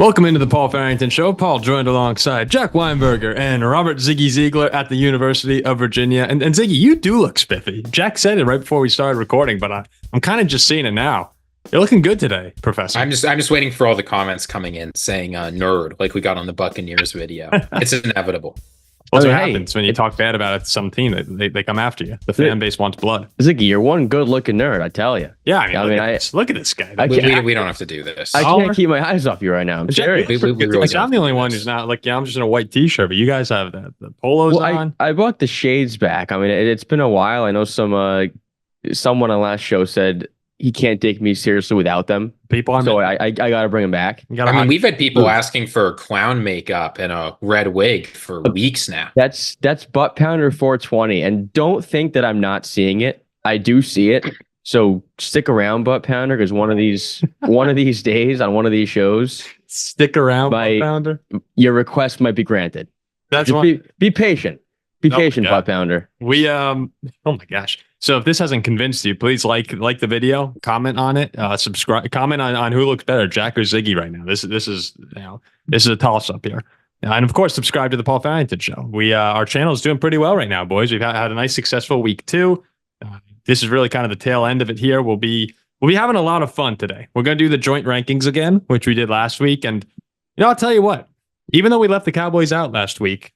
Welcome into the Paul Farrington Show. Paul joined alongside Jack Weinberger and Robert Ziggy Ziegler at the University of Virginia. And Ziggy, you do look spiffy. Jack said it right before we started recording, but I'm kind of just seeing it now. You're looking good today, Professor. I'm just waiting for all the comments coming in saying nerd, like we got on the Buccaneers video. It's inevitable. That's what happens when you talk bad about some team. They come after you. The fan base wants blood. Ziggy, you're one good-looking nerd, I tell you. Yeah, look at this guy. We don't have to do this. I can't keep my eyes off you right now. I'm serious. I'm the only one who's not like, I'm just in a white T-shirt, but you guys have the polos on. I brought the shades back. I mean, it's been a while. I know someone on last show said he can't take me seriously without them. So I got to bring them back. We've had people asking for clown makeup and a red wig for weeks now. That's Butt Pounder 420. And don't think that I'm not seeing it. I do see it. So stick around, Butt Pounder, because one of these days on one of these shows, stick around, Butt Pounder. Your request might be granted. Be patient. Be patient, Butt Pounder. Oh my gosh. So if this hasn't convinced you, please like the video, comment on it, subscribe, comment on who looks better, Jack or Ziggy right now. This is a toss up here. And of course, subscribe to the Paul Farrington Show. Our channel is doing pretty well right now, boys. We've had a nice successful week 2. This is really kind of the tail end of it here. We'll be having a lot of fun today. We're going to do the joint rankings again, which we did last week. And I'll tell you what, even though we left the Cowboys out last week,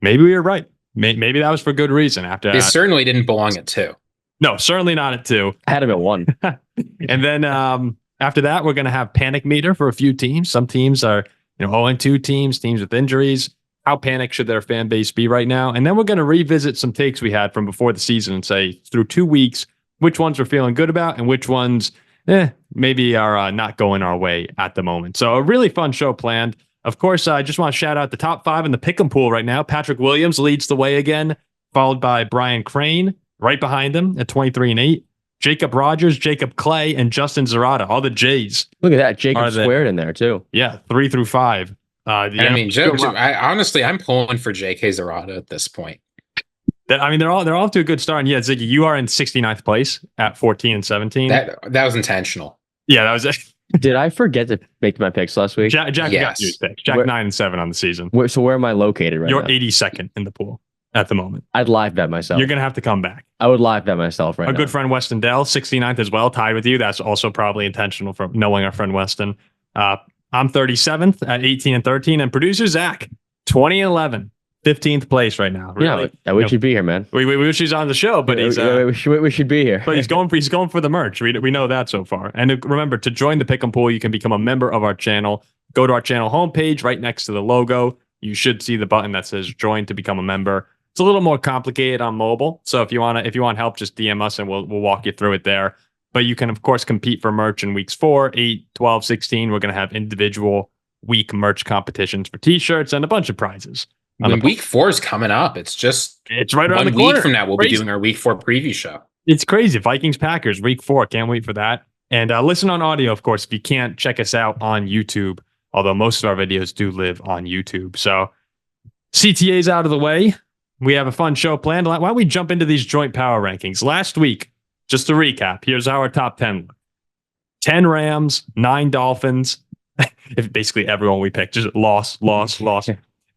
maybe we were right. Maybe that was for good reason. They certainly didn't belong at 2. No, certainly not at 2. I had him at 1. And then after that, we're going to have panic meter for a few teams. Some teams are 0-2 teams with injuries. How panicked should their fan base be right now? And then we're going to revisit some takes we had from before the season and say through 2 weeks, which ones we're feeling good about and which ones maybe are not going our way at the moment. So a really fun show planned. Of course, I just want to shout out the top 5 in the pick'em pool right now. Patrick Williams leads the way again, followed by Brian Crane, right behind him at 23-8. Jacob Rogers, Jacob Clay, and Justin Zarata, all the J's. Look at that. Jacob squared in there, too. Yeah, 3 through 5. Honestly, I'm pulling for J.K. Zarata at this point. They're off to a good start. And yeah, Ziggy, you are in 69th place at 14-17. That was intentional. Yeah, that was it. Did I forget to make my picks last week? Jack got you picks. Jack 9-7 on the season. So where am I located right now? You're 82nd in the pool at the moment. I'd live bet myself. You're going to have to come back. I would live bet myself right now. Our good friend Weston Dell, 69th as well, tied with you. That's also probably intentional from knowing our friend Weston. I'm 37th at 18-13. And producer Zach, 20-11. 15th place right now. Really? Yeah, we should be here, man. We wish he's on the show, but we should be here. But he's going for the merch. We know that so far. And remember, to join the Pick'em Pool, you can become a member of our channel. Go to our channel homepage right next to the logo. You should see the button that says join to become a member. It's a little more complicated on mobile. So if you want help, just DM us and we'll walk you through it there. But you can, of course, compete for merch in weeks 4, 8, 12, 16. We're going to have individual week merch competitions for t-shirts and a bunch of prizes. When week 4 is coming up, it's right around the corner. 1 week from now, we'll be doing our week 4 preview show. It's crazy. Vikings Packers week 4. Can't wait for that. And listen on audio, of course, if you can't check us out on YouTube, although most of our videos do live on YouTube. So CTA's out of the way. We have a fun show planned. Why don't we jump into these joint power rankings? Last week, just to recap, here's how our top 10 look. 10 Rams, 9 Dolphins. If basically everyone we picked just lost.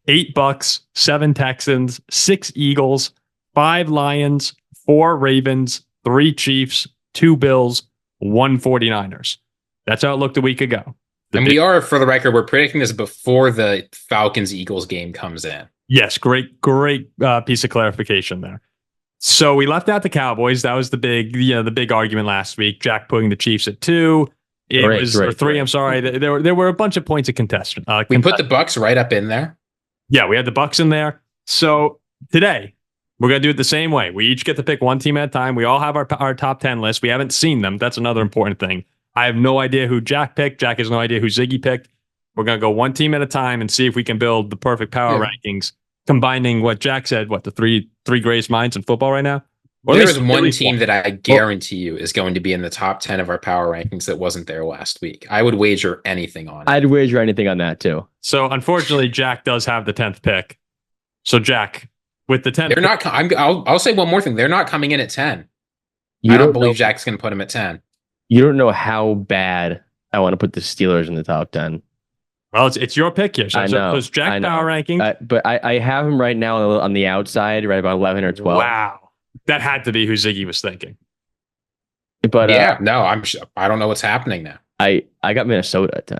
8 Bucs, 7 Texans, 6 Eagles, 5 Lions, 4 Ravens, 3 Chiefs, 2 Bills, 1 49ers. That's how it looked a week ago. We are, for the record, we're predicting this before the Falcons-Eagles game comes in. Yes, great piece of clarification there. So we left out the Cowboys. That was the big argument last week. Jack putting the Chiefs at 2. Or 3. I'm sorry. There were a bunch of points of contestant. We put the Bucs right up in there. Yeah, we had the Bucs in there. So today, we're going to do it the same way. We each get to pick one team at a time. We all have our top 10 list. We haven't seen them. That's another important thing. I have no idea who Jack picked. Jack has no idea who Ziggy picked. We're going to go one team at a time and see if we can build the perfect power rankings, combining what Jack said, the three greatest minds in football right now. There is one team that I guarantee you is going to be in the top 10 of our power rankings that wasn't there last week. I would wager anything on it. I'd wager anything on that too. So unfortunately, Jack does have the 10th pick. So Jack, with the 10th, they're not. I'll say one more thing. They're not coming in at 10. I don't believe Jack's going to put him at 10. You don't know how bad I want to put the Steelers in the top 10. Well, it's your pick here. So, I know. so it's Jack Power rankings. But I have him right now on the outside, right about 11 or 12. Wow. That had to be who Ziggy was thinking. But I don't know what's happening now. I got Minnesota at 10.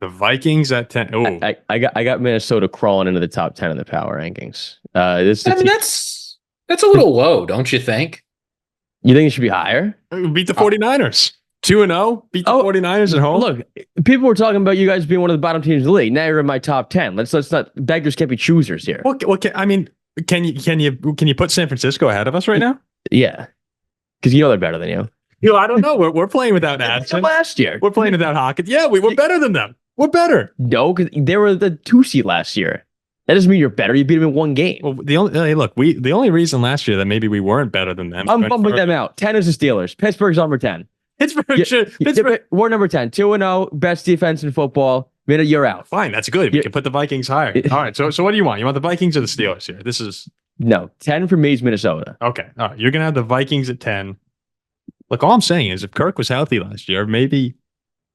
The Vikings at 10. Oh, I got Minnesota crawling into the top 10 in the power rankings. That's a little low, don't you think? You think it should be higher? Beat the 49ers. 2-0. Beat the 49ers at home. Look, people were talking about you guys being one of the bottom teams in the league. Now you're in my top 10. Let's not beggars can't be choosers here. Can you put San Francisco ahead of us right now? Yeah, because they're better than you. I don't know. We're playing without Addison. Last year, we're playing without Hawkins. Yeah, we were better than them. We're better. No, because they were the 2 seed last year. That doesn't mean you're better. You beat them in 1 game. Well, the only reason last year that maybe we weren't better than them. I'm bumping them out. 10 is the Steelers. Pittsburgh's number 10. Pittsburgh. We're number 10. 2-0, best defense in football. Minute you're out. Fine, that's good. We can put the Vikings higher. All right. So what do you want? You want the Vikings or the Steelers here? No, 10 for me is Minnesota. Okay. All right. You're gonna have the Vikings at 10. Look, all I'm saying is if Kirk was healthy last year, maybe.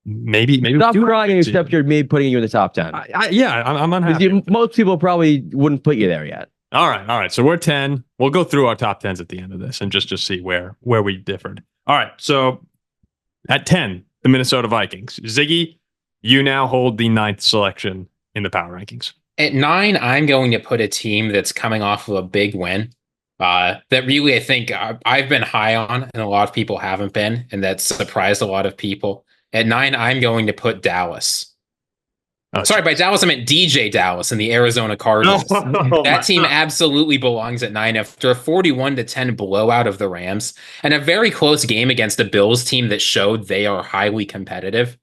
Stop crying and accept me putting you in the top 10. I'm unhappy. Most people probably wouldn't put you there yet. All right. So we're 10. We'll go through our top 10s at the end of this and just see where we differed. All right. So at 10, the Minnesota Vikings. Ziggy, you now hold the 9th selection in the power rankings. At 9, I'm going to put a team that's coming off of a big win. That really, I think I've been high on, and a lot of people haven't been, and that's surprised a lot of people. At 9, I'm going to put Dallas. Sorry, by Dallas, I meant DJ Dallas and the Arizona Cardinals. That team absolutely belongs at 9 after a 41-10 blowout of the Rams and a very close game against the Bills team that showed they are highly competitive.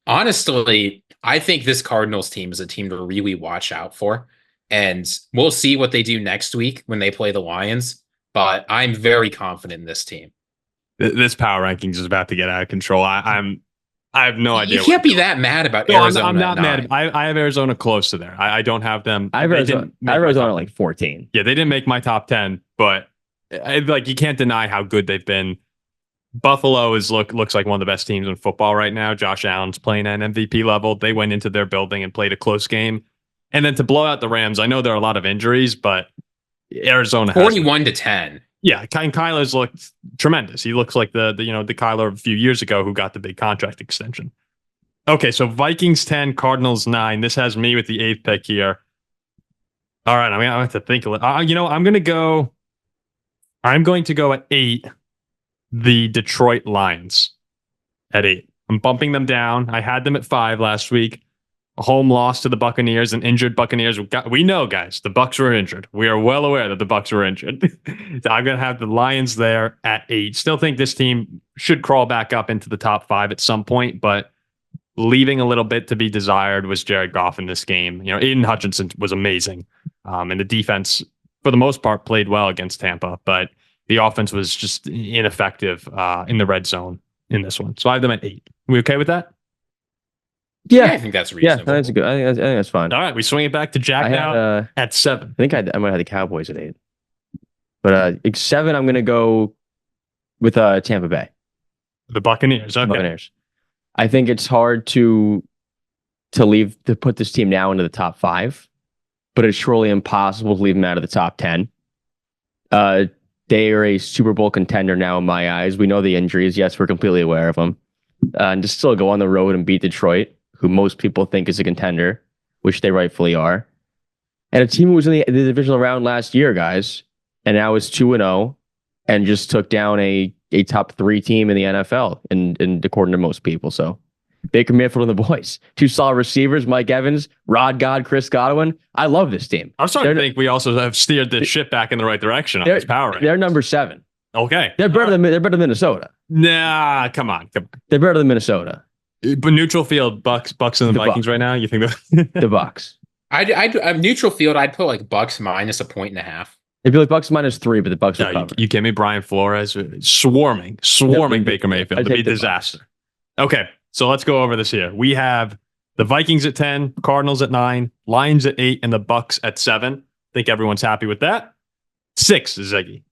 Honestly, I think this Cardinals team is a team to really watch out for. And we'll see what they do next week when they play the Lions. But I'm very confident in this team. This power rankings is about to get out of control. I have no idea. You can't be that mad about Arizona. I'm not mad. I have Arizona close to there. I don't have them. I have Arizona like 14. Yeah, they didn't make my top 10, but you can't deny how good they've been. Buffalo looks like one of the best teams in football right now. Josh Allen's playing at an MVP level. They went into their building and played a close game. And then to blow out the Rams, I know there are a lot of injuries, but Arizona 41-10. Yeah, and Kyler's looked tremendous. He looks like the Kyler of a few years ago who got the big contract extension. Okay, so Vikings 10, Cardinals 9. This has me with the 8th pick here. All right, I have to think a little. I'm going to go at 8, the Detroit Lions at 8. I'm bumping them down. I had them at 5 last week. A home loss to the Buccaneers, and injured Buccaneers. We know, guys, the Bucs were injured. We are well aware that the Bucs were injured. So I'm going to have the Lions there at 8. Still think this team should crawl back up into the top 5 at some point, but leaving a little bit to be desired was Jared Goff in this game. Aiden Hutchinson was amazing, and the defense, for the most part, played well against Tampa, but the offense was just ineffective in the red zone in this one. So I have them at 8. We okay with that? Yeah, I think that's reasonable. Yeah, that's good. I think that's fine. All right, we swing it back to Jack now at 7. I think I might have the Cowboys at 8. But 7, I'm going to go with Tampa Bay. The Buccaneers. Okay. Buccaneers. I think it's hard to put this team now into the top 5, but it's surely impossible to leave them out of the top 10. They are a Super Bowl contender now in my eyes. We know the injuries. Yes, we're completely aware of them. And to still go on the road and beat Detroit, who most people think is a contender, which they rightfully are. And a team who was in the divisional round last year, guys, and now is 2-0 and just took down a top 3 team in the NFL, and according to most people. So Baker Mayfield and the boys. 2 solid receivers, Mike Evans, Rod God, Chris Godwin. I love this team. I'm starting to think we also have steered this ship back in the right direction on this power ranking. They're number 7. Okay. They're better than Minnesota. Nah, come on. They're better than Minnesota. But neutral field, Bucs and the Vikings right now. You think the Bucs? I'd neutral field. I'd put like Bucs minus 1.5. It'd be like Bucs minus 3, but the Bucs are covered. You kidding me? Brian Flores swarming Baker Mayfield. It'd be a disaster. Okay, so let's go over this here. We have the Vikings at 10, Cardinals at 9, Lions at 8, and the Bucs at 7. I think everyone's happy with that. 6 is Ziggy.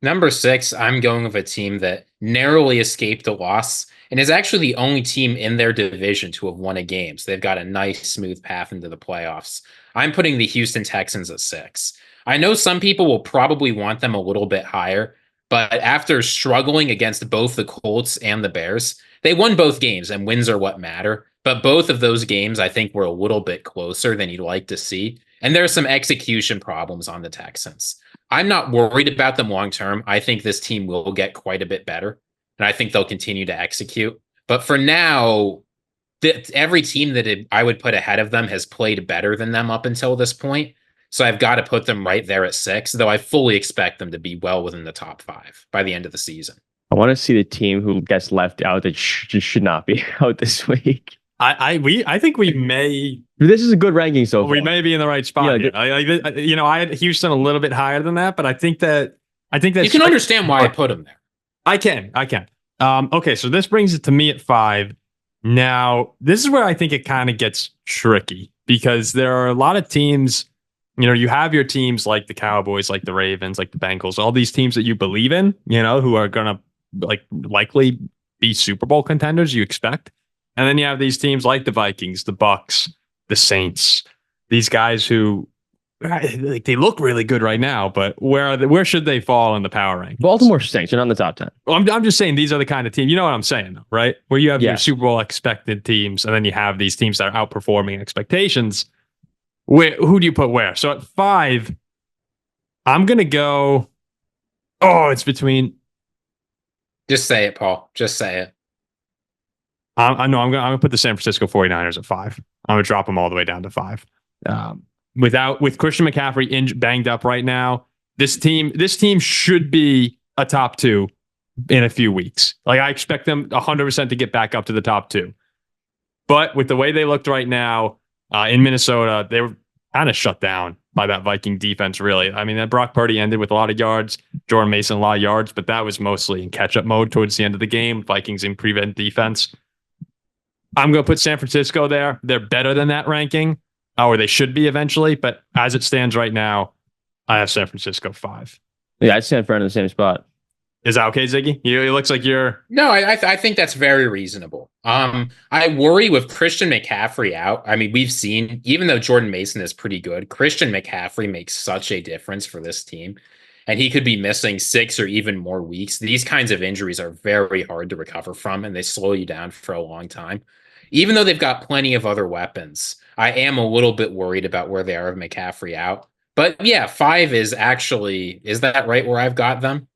Number 6, I'm going with a team that narrowly escaped a loss and is actually the only team in their division to have won a game. So they've got a nice, smooth path into the playoffs. I'm putting the Houston Texans at 6. I know some people will probably want them a little bit higher, but after struggling against both the Colts and the Bears, they won both games, and wins are what matter. But both of those games, I think, were a little bit closer than you'd like to see. And there are some execution problems on the Texans. I'm not worried about them long term. I think this team will get quite a bit better, and I think they'll continue to execute. But for now, every team that I would put ahead of them has played better than them up until this point. So I've got to put them right there at 6, though I fully expect them to be well within the top 5 by the end of the season. I want to see the team who gets left out that should not be out this week. I think we may. This is a good ranking so far. We may be in the right spot. Yeah, I had Houston a little bit higher than that, but I think that you can understand why I put them there. I can. Okay, so this brings it to me at 5. Now, this is where I think it kind of gets tricky because there are a lot of teams. You have your teams like the Cowboys, like the Ravens, like the Bengals, all these teams that you believe in, who are gonna likely be Super Bowl contenders. You expect. And then you have these teams like the Vikings, the Bucs, the Saints, these guys who they look really good right now, but where should they fall in the power rankings? Baltimore Saints are not in the top 10. Well, I'm just saying these are the kind of teams. You know what I'm saying, though, right? Where you have your Super Bowl expected teams, and then you have these teams that are outperforming expectations. Who do you put where? So at 5, I'm gonna go. Oh, it's between. Just say it, Paul. Just say it. I know I'm gonna put the San Francisco 49ers at 5. I'm gonna drop them all the way down to 5. With Christian McCaffrey banged up right now, this team should be a top 2 in a few weeks. I expect them 100% to get back up to the top 2. But with the way they looked right now in Minnesota, they were kind of shut down by that Viking defense. Really, I mean, that Brock Purdy ended with a lot of yards, Jordan Mason a lot of yards, but that was mostly in catch-up mode towards the end of the game. Vikings in prevent defense. I'm going to put San Francisco there. They're better than that ranking, or they should be eventually. But as it stands right now, I have San Francisco 5. Yeah, I'd stand in the same spot. Is that okay, Ziggy? It looks like you're... No, I think that's very reasonable. I worry with Christian McCaffrey out. I mean, we've seen, even though Jordan Mason is pretty good, Christian McCaffrey makes such a difference for this team. And he could be missing 6 or even more weeks. These kinds of injuries are very hard to recover from, and they slow you down for a long time. Even though they've got plenty of other weapons, I am a little bit worried about where they are with McCaffrey out. But yeah, 5 is that right where I've got them?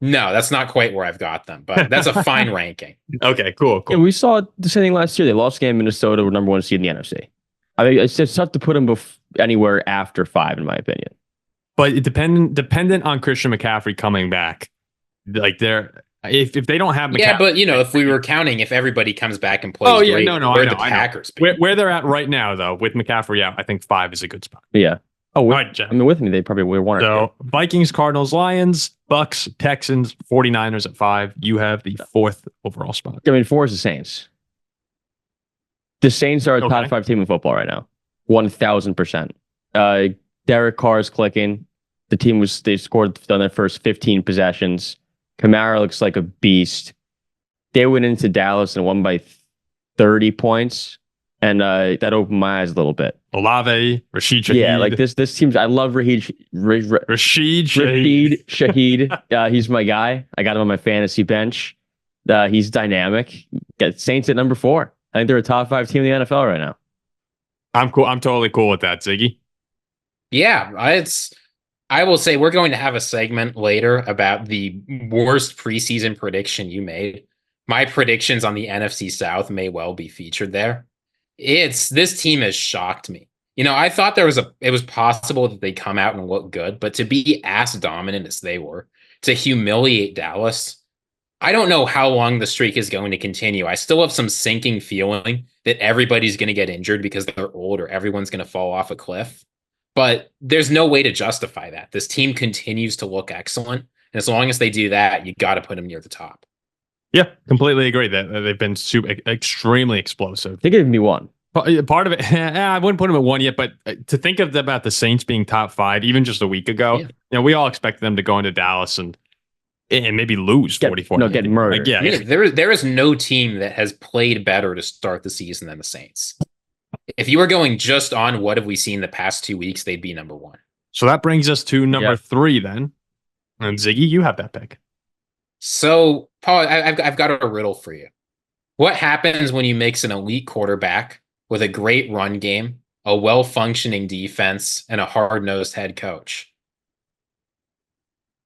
No, that's not quite where I've got them, but that's a fine ranking. Okay, cool. Yeah, we saw the same thing last year. They lost a game in Minnesota, were number 1 seed in the NFC. I mean, it's just tough to put them anywhere after 5, in my opinion. But it dependent on Christian McCaffrey coming back. If they don't have McCaffrey, yeah, but if we were counting if everybody comes back and plays, where the Packers where they're at right now, though, with McCaffrey out, I think 5 is a good spot. Yeah. Oh, right, I mean, with me, they probably were 1 or 2. So Vikings, Cardinals, Lions, Bucs, Texans, 49ers at 5. You have the 4th overall spot. I mean, 4 is the Saints. The Saints are a top 5 team in football right now, 1,000%. Derek Carr is clicking. They scored on their first 15 possessions. Kamara looks like a beast. They went into Dallas and won by 30 points. And that opened my eyes a little bit. Olave, Rashid Shaheed. Yeah, this team. I love Rashid Shaheed. He's my guy. I got him on my fantasy bench. He's dynamic. Got Saints at number 4. I think they're a top 5 team in the NFL right now. I'm cool. I'm totally cool with that, Ziggy. Yeah, I will say we're going to have a segment later about the worst preseason prediction you made. My predictions on the NFC South may well be featured there. This team has shocked me. I thought it was possible that they come out and look good, but to be as dominant as they were, to humiliate Dallas, I don't know how long the streak is going to continue. I still have some sinking feeling that everybody's going to get injured because they're old or everyone's going to fall off a cliff. But there's no way to justify that. This team continues to look excellent. And as long as they do that, you got to put them near the top. Yeah, completely agree that they've been extremely explosive. They gave me 1. Part of it, I wouldn't put them at 1 yet, but to think about the Saints being top 5, even just a week ago, we all expected them to go into Dallas and maybe lose 44. No, get murdered. Yeah, there is no team that has played better to start the season than the Saints. If you were going just on what have we seen the past 2 weeks, they'd be number 1. So that brings us to number 3 then. And Ziggy, you have that pick. So, Paul, I've got a riddle for you. What happens when you mix an elite quarterback with a great run game, a well-functioning defense, and a hard-nosed head coach?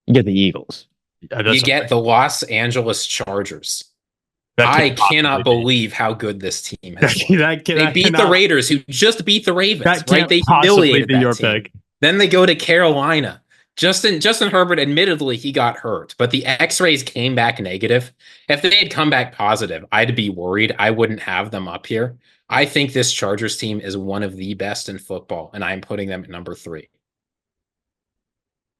You get the Eagles. You get the Los Angeles Chargers. I cannot believe how good this team has been. They beat the Raiders, who just beat the Ravens. Right? They humiliated that team. Pick. Then they go to Carolina. Justin Herbert, admittedly, he got hurt, but the X-rays came back negative. If they had come back positive, I'd be worried. I wouldn't have them up here. I think this Chargers team is one of the best in football, and I'm putting them at number 3.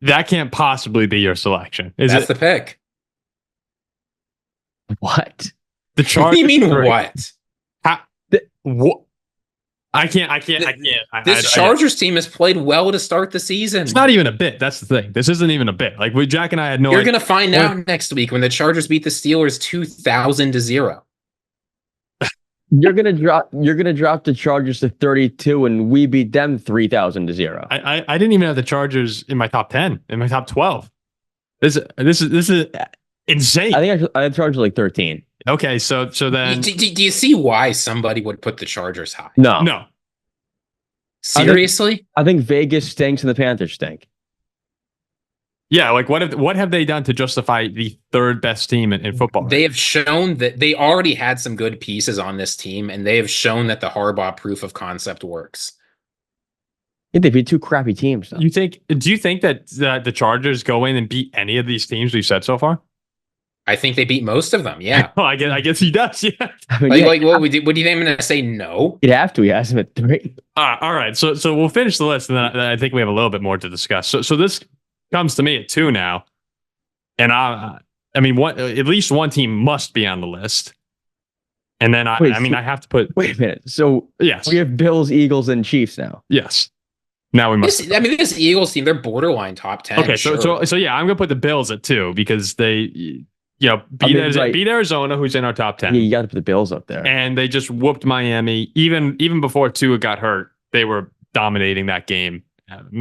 That can't possibly be your selection. That's the pick. What? The Chargers. What do you mean, what? What? I can't. This Chargers team has played well to start the season. It's not even a bit. That's the thing. This isn't even a bit. Like Jack and I had no. You're going to find out next week when the Chargers beat the Steelers 2,000-0. You're gonna drop the Chargers to 32, and we beat them 3,000-0. I didn't even have the Chargers in my top 10, in my top 12. This is insane. I think I had Chargers like 13. Okay, so then do you see why somebody would put the Chargers high? No. Seriously? I think Vegas stinks and the Panthers stink. Yeah, like what have they done to justify the third best team in football? They have shown that they already had some good pieces on this team, and they have shown that the Harbaugh proof of concept works. Yeah, they beat 2 crappy teams. Though. Do you think that the Chargers go in and beat any of these teams we've said so far? I think they beat most of them. Yeah. Well, I guess he does. Yeah. I mean, what do you think I'm going to say? No. You'd have to. He has him at 3. All right. So we'll finish the list, and then I think we have a little bit more to discuss. So this comes to me at 2 now, and I mean, at least one team must be on the list, and then I have to put. Wait a minute. So yes, we have Bills, Eagles, and Chiefs now. Yes. Now we must. This Eagles team, they're borderline top 10. Okay, so yeah, I'm gonna put the Bills at 2 because they. Beat Arizona, who's in our top 10. Yeah, you got to put the Bills up there. And they just whooped Miami. Even before Tua got hurt, they were dominating that game,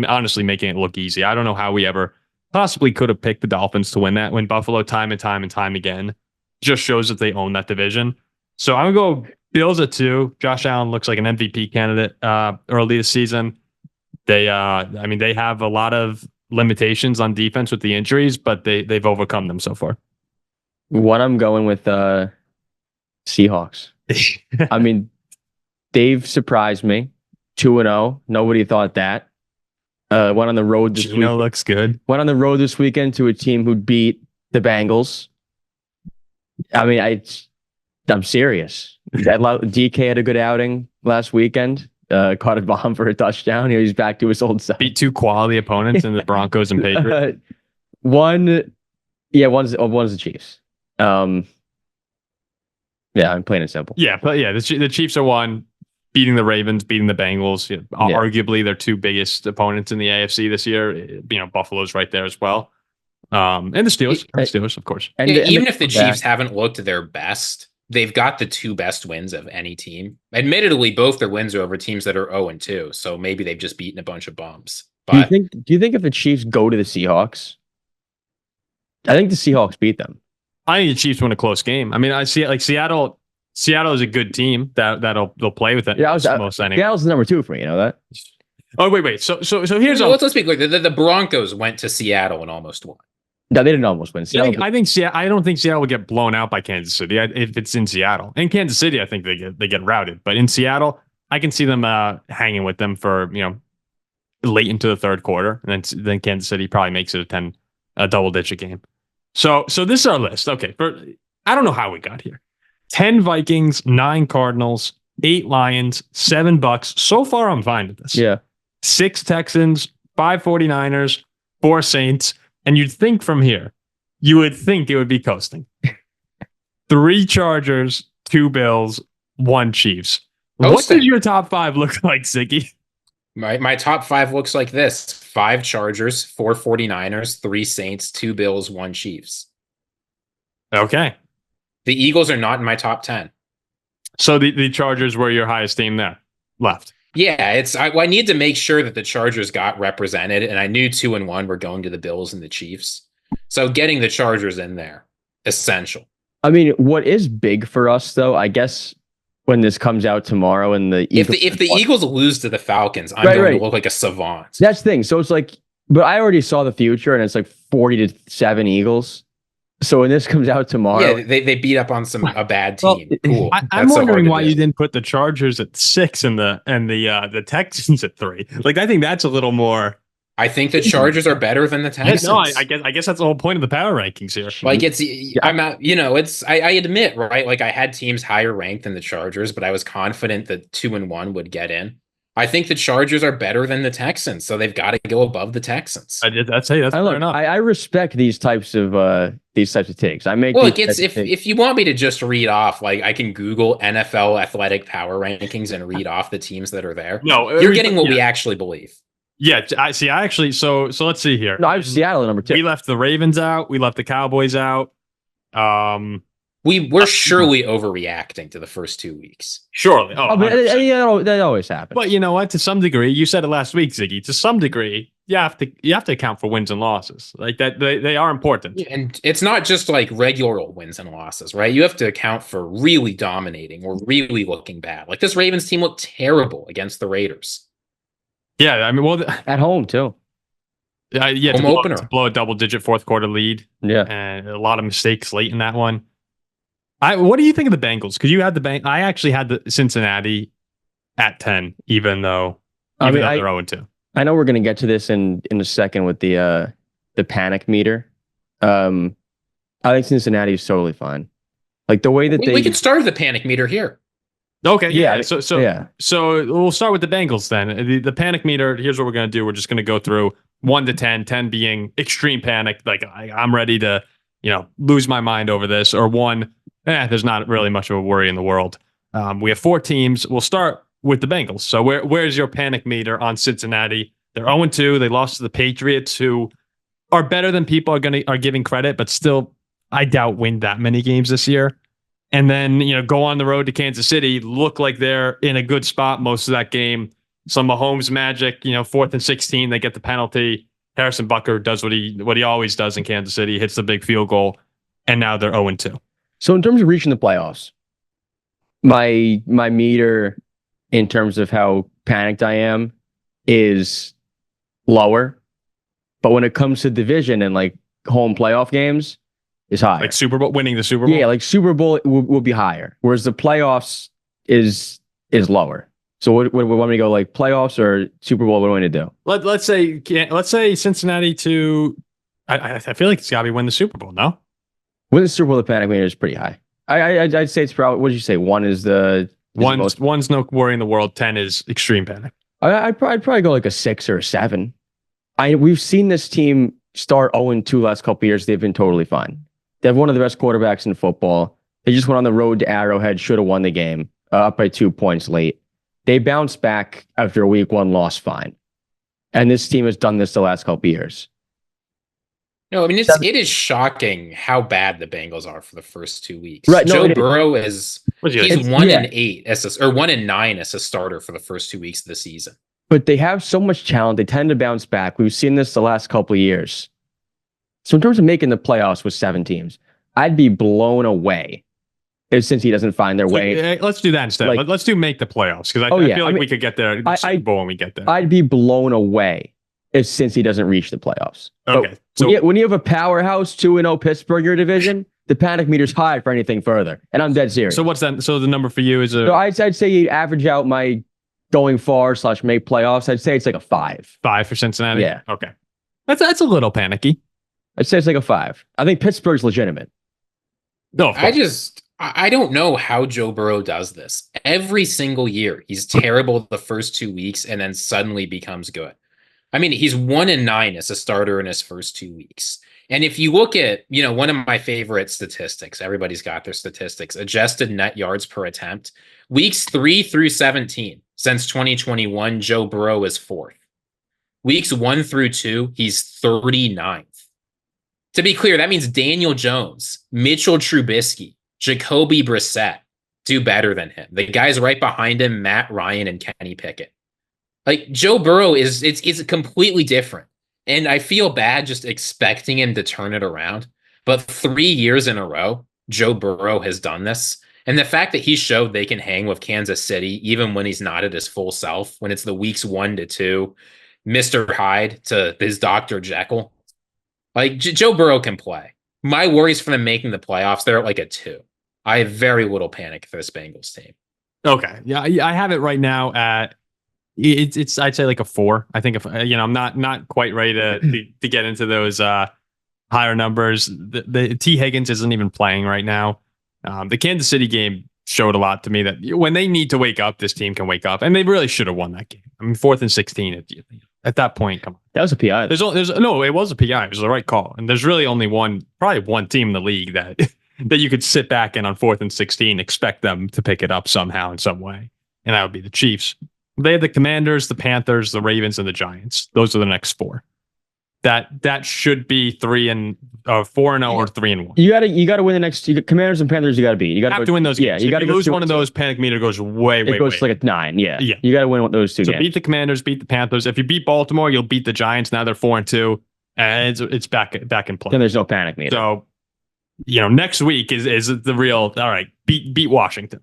honestly making it look easy. I don't know how we ever possibly could have picked the Dolphins to win that when Buffalo time and time again just shows that they own that division. So I'm going to go Bills at 2. Josh Allen looks like an MVP candidate early this season. They have a lot of limitations on defense with the injuries, but they've overcome them so far. One, I'm going with Seahawks. I mean, they've surprised me. 2-0. Nobody thought that. Went on the road this week. Looks good. Went on the road this weekend to a team who beat the Bengals. I mean, I'm serious. DK had a good outing last weekend. Caught a bomb for a touchdown. He's back to his old self. Beat 2 quality opponents in the Broncos and Patriots. One's the Chiefs. I'm plain and simple. Yeah, but yeah, the Chiefs are 1, beating the Ravens, beating the Bengals. Arguably their 2 biggest opponents in the AFC this year. Buffalo's right there as well. And the Steelers, of course. Even if the Chiefs haven't looked their best, they've got the 2 best wins of any team. Admittedly, both their wins are over teams that are 0-2, so maybe they've just beaten a bunch of bums. But do you think if the Chiefs go to the Seahawks, I think the Seahawks beat them. I think the Chiefs win a close game. I mean, I see it like Seattle. Seattle is a good team they'll play with it. Yeah, Seattle's number 2 for me. You know that? Oh wait. So here's let's speak. Like the Broncos went to Seattle and almost won. No, they didn't almost win. I don't think Seattle will get blown out by Kansas City if it's in Seattle. In Kansas City, I think they get routed. But in Seattle, I can see them hanging with them for late into the third quarter, and then Kansas City probably makes it a double-digit game. So this is our list. Okay, I don't know how we got here. 10 Vikings, 9 Cardinals, 8 Lions, 7 Bucs. So far, I'm fine with this. Yeah. 6 Texans, 5 49ers, 4 Saints. And you'd think from here, you would think it would be coasting. 3 Chargers, 2 Bills, 1 Chiefs. What Hosting. does your top 5 look like, Ziggy? My top 5 looks like this: 5 Chargers, 4 49ers, 3 Saints, 2 Bills, 1 Chiefs. Okay. The Eagles are not in my top 10. So the Chargers were your highest team there left. Yeah, I need to make sure that the Chargers got represented, and I knew 2 and 1 were going to the Bills and the Chiefs. So getting the Chargers in there, essential. I mean, what is big for us though, I guess, when this comes out tomorrow and the Eagles, if the Eagles lose to the Falcons, I'm going to look like a savant. That's the thing. So it's like, but I already saw the future, and it's like 40-7 Eagles. So when this comes out tomorrow, yeah, they beat up on a bad team. Cool. I'm wondering why you didn't put the Chargers at 6 and the Texans at 3. Like, I think that's a little more. I think the Chargers are better than the Texans. No, I guess that's the whole point of the power rankings here. Like I'm not, I admit, right? Like I had teams higher ranked than the Chargers, but I was confident that 2 and 1 would get in. I think the Chargers are better than the Texans, so they've got to go above the Texans. That's fair enough. I respect these types of takes. I make if you want me to just read off, like I can Google NFL athletic power rankings and read off the teams that are there. No, you're getting what we actually believe. Yeah, I see. I actually so let's see here. No, I have Seattle number 2. We left the Ravens out. We left the Cowboys out. We're surely overreacting to the first 2 weeks. Surely. That always happens. But you know what? To some degree, you said it last week, Ziggy. To some degree, you have to account for wins and losses. Like that, they are important. Yeah, and it's not just like regular wins and losses, right? You have to account for really dominating or really looking bad. Like this Ravens team looked terrible against the Raiders. Yeah, I mean, well, at home too. Yeah, to blow a double-digit fourth quarter lead. Yeah, and a lot of mistakes late in that one. What do you think of the Bengals? Because you had I actually had the Cincinnati at 10, even though they're 0-2. I know we're going to get to this in a second with the panic meter. I think Cincinnati is totally fine. Like the way that we could start the panic meter here. Okay. Yeah. So we'll start with the Bengals then. The panic meter. Here's what we're going to do. We're just going to go through 1 to 10. 10 being extreme panic, like I'm ready to lose my mind over this, or 1. There's not really much of a worry in the world. We have 4 teams. We'll start with the Bengals. So where's your panic meter on Cincinnati? They're 0-2. They lost to the Patriots, who are better than people are giving credit, but still, I doubt win that many games this year. And then go on the road to Kansas City, look like they're in a good spot most of that game. Some Mahomes magic, 4th and 16, they get the penalty. Harrison Butker does what he always does in Kansas City, hits the big field goal, and now they're 0-2. So in terms of reaching the playoffs, my meter in terms of how panicked I am is lower. But when it comes to division and like home playoff games, is higher. Like winning the Super Bowl? Yeah, like Super Bowl will be higher. Whereas the playoffs is lower. So what want me to go, like playoffs or Super Bowl? What do I want to do? Let's say Cincinnati to I feel like it's gotta be win the Super Bowl, no? Win the Super Bowl, the panic meter is pretty high. I'd say it's probably, what did you say? 1 is the one's no worry in the world, 10 is extreme panic. I'd probably go like a 6 or a 7. We've seen this team start 0-2 last couple of years. They've been totally fine. They have one of the best quarterbacks in football. They just went on the road to Arrowhead, should have won the game, up by 2 points late. They bounced back after a week 1 loss, fine. And this team has done this the last couple of years. No, I mean, it is shocking how bad the Bengals are for the first 2 weeks. Right, Joe Burrow he's 1-8 or 1-9 as a starter for the first 2 weeks of the season. But they have so much talent. They tend to bounce back. We've seen this the last couple of years. So in terms of making the playoffs with 7 teams, I'd be blown away since he doesn't find their way. Let's do that instead. Let's do make the playoffs, because I feel like we could get there Super Bowl when we get there. I'd be blown away if Cincy doesn't reach the playoffs. Okay. When you have a powerhouse 2-0 Pittsburgh your division, the panic meter's high for anything further. And I'm dead serious. So what's that? So the number for you is So I'd say you average out my going far / make playoffs. I'd say it's like a 5. 5 for Cincinnati? Yeah. Okay. That's a little panicky. I'd say it's like a 5. I think Pittsburgh's legitimate. No, I don't know how Joe Burrow does this. Every single year, he's terrible the first 2 weeks and then suddenly becomes good. I mean, he's 1-9 as a starter in his first 2 weeks. And if you look at, one of my favorite statistics, everybody's got their statistics, adjusted net yards per attempt. Weeks 3 through 17, since 2021, Joe Burrow is 4th. Weeks 1 through 2, he's 39th. To be clear, that means Daniel Jones, Mitchell Trubisky, Jacoby Brissett do better than him. The guys right behind him, Matt Ryan and Kenny Pickett. Like, Joe Burrow is completely different. And I feel bad just expecting him to turn it around. But 3 years in a row, Joe Burrow has done this. And the fact that he showed they can hang with Kansas City, even when he's not at his full self, when it's the weeks 1 to 2, Mr. Hyde to his Dr. Jekyll. Like, Joe Burrow can play. My worries for them making the playoffs, they're at like a 2. I have very little panic for this Bengals team. Okay. Yeah, I have it right now at it's I'd say like a 4. I think if I'm not quite ready to get into those higher numbers. The T. Higgins isn't even playing right now. The Kansas City game showed a lot to me that when they need to wake up, this team can wake up, and they really should have won that game. I mean, 4th and 16 at that point. Come on, that was a PI. No, it was a PI. It was the right call, and there's really only probably one team in the league that you could sit back and on 4th and 16 expect them to pick it up somehow in some way, and that would be the Chiefs. They had the Commanders, the Panthers, the Ravens, and the Giants. Those are the next 4. That should be 4-0 or 3-1. You gotta win the next. Commanders and Panthers. You gotta beat. You have to win those games. Yeah, you gotta lose one of those. Panic meter goes way. It goes to like a 9. Yeah. You gotta win those 2 games. So beat the Commanders, beat the Panthers. If you beat Baltimore, you'll beat the Giants. Now they're 4-2, and it's back in play. Then there's no panic meter. So next week is the real. All right, beat Washington.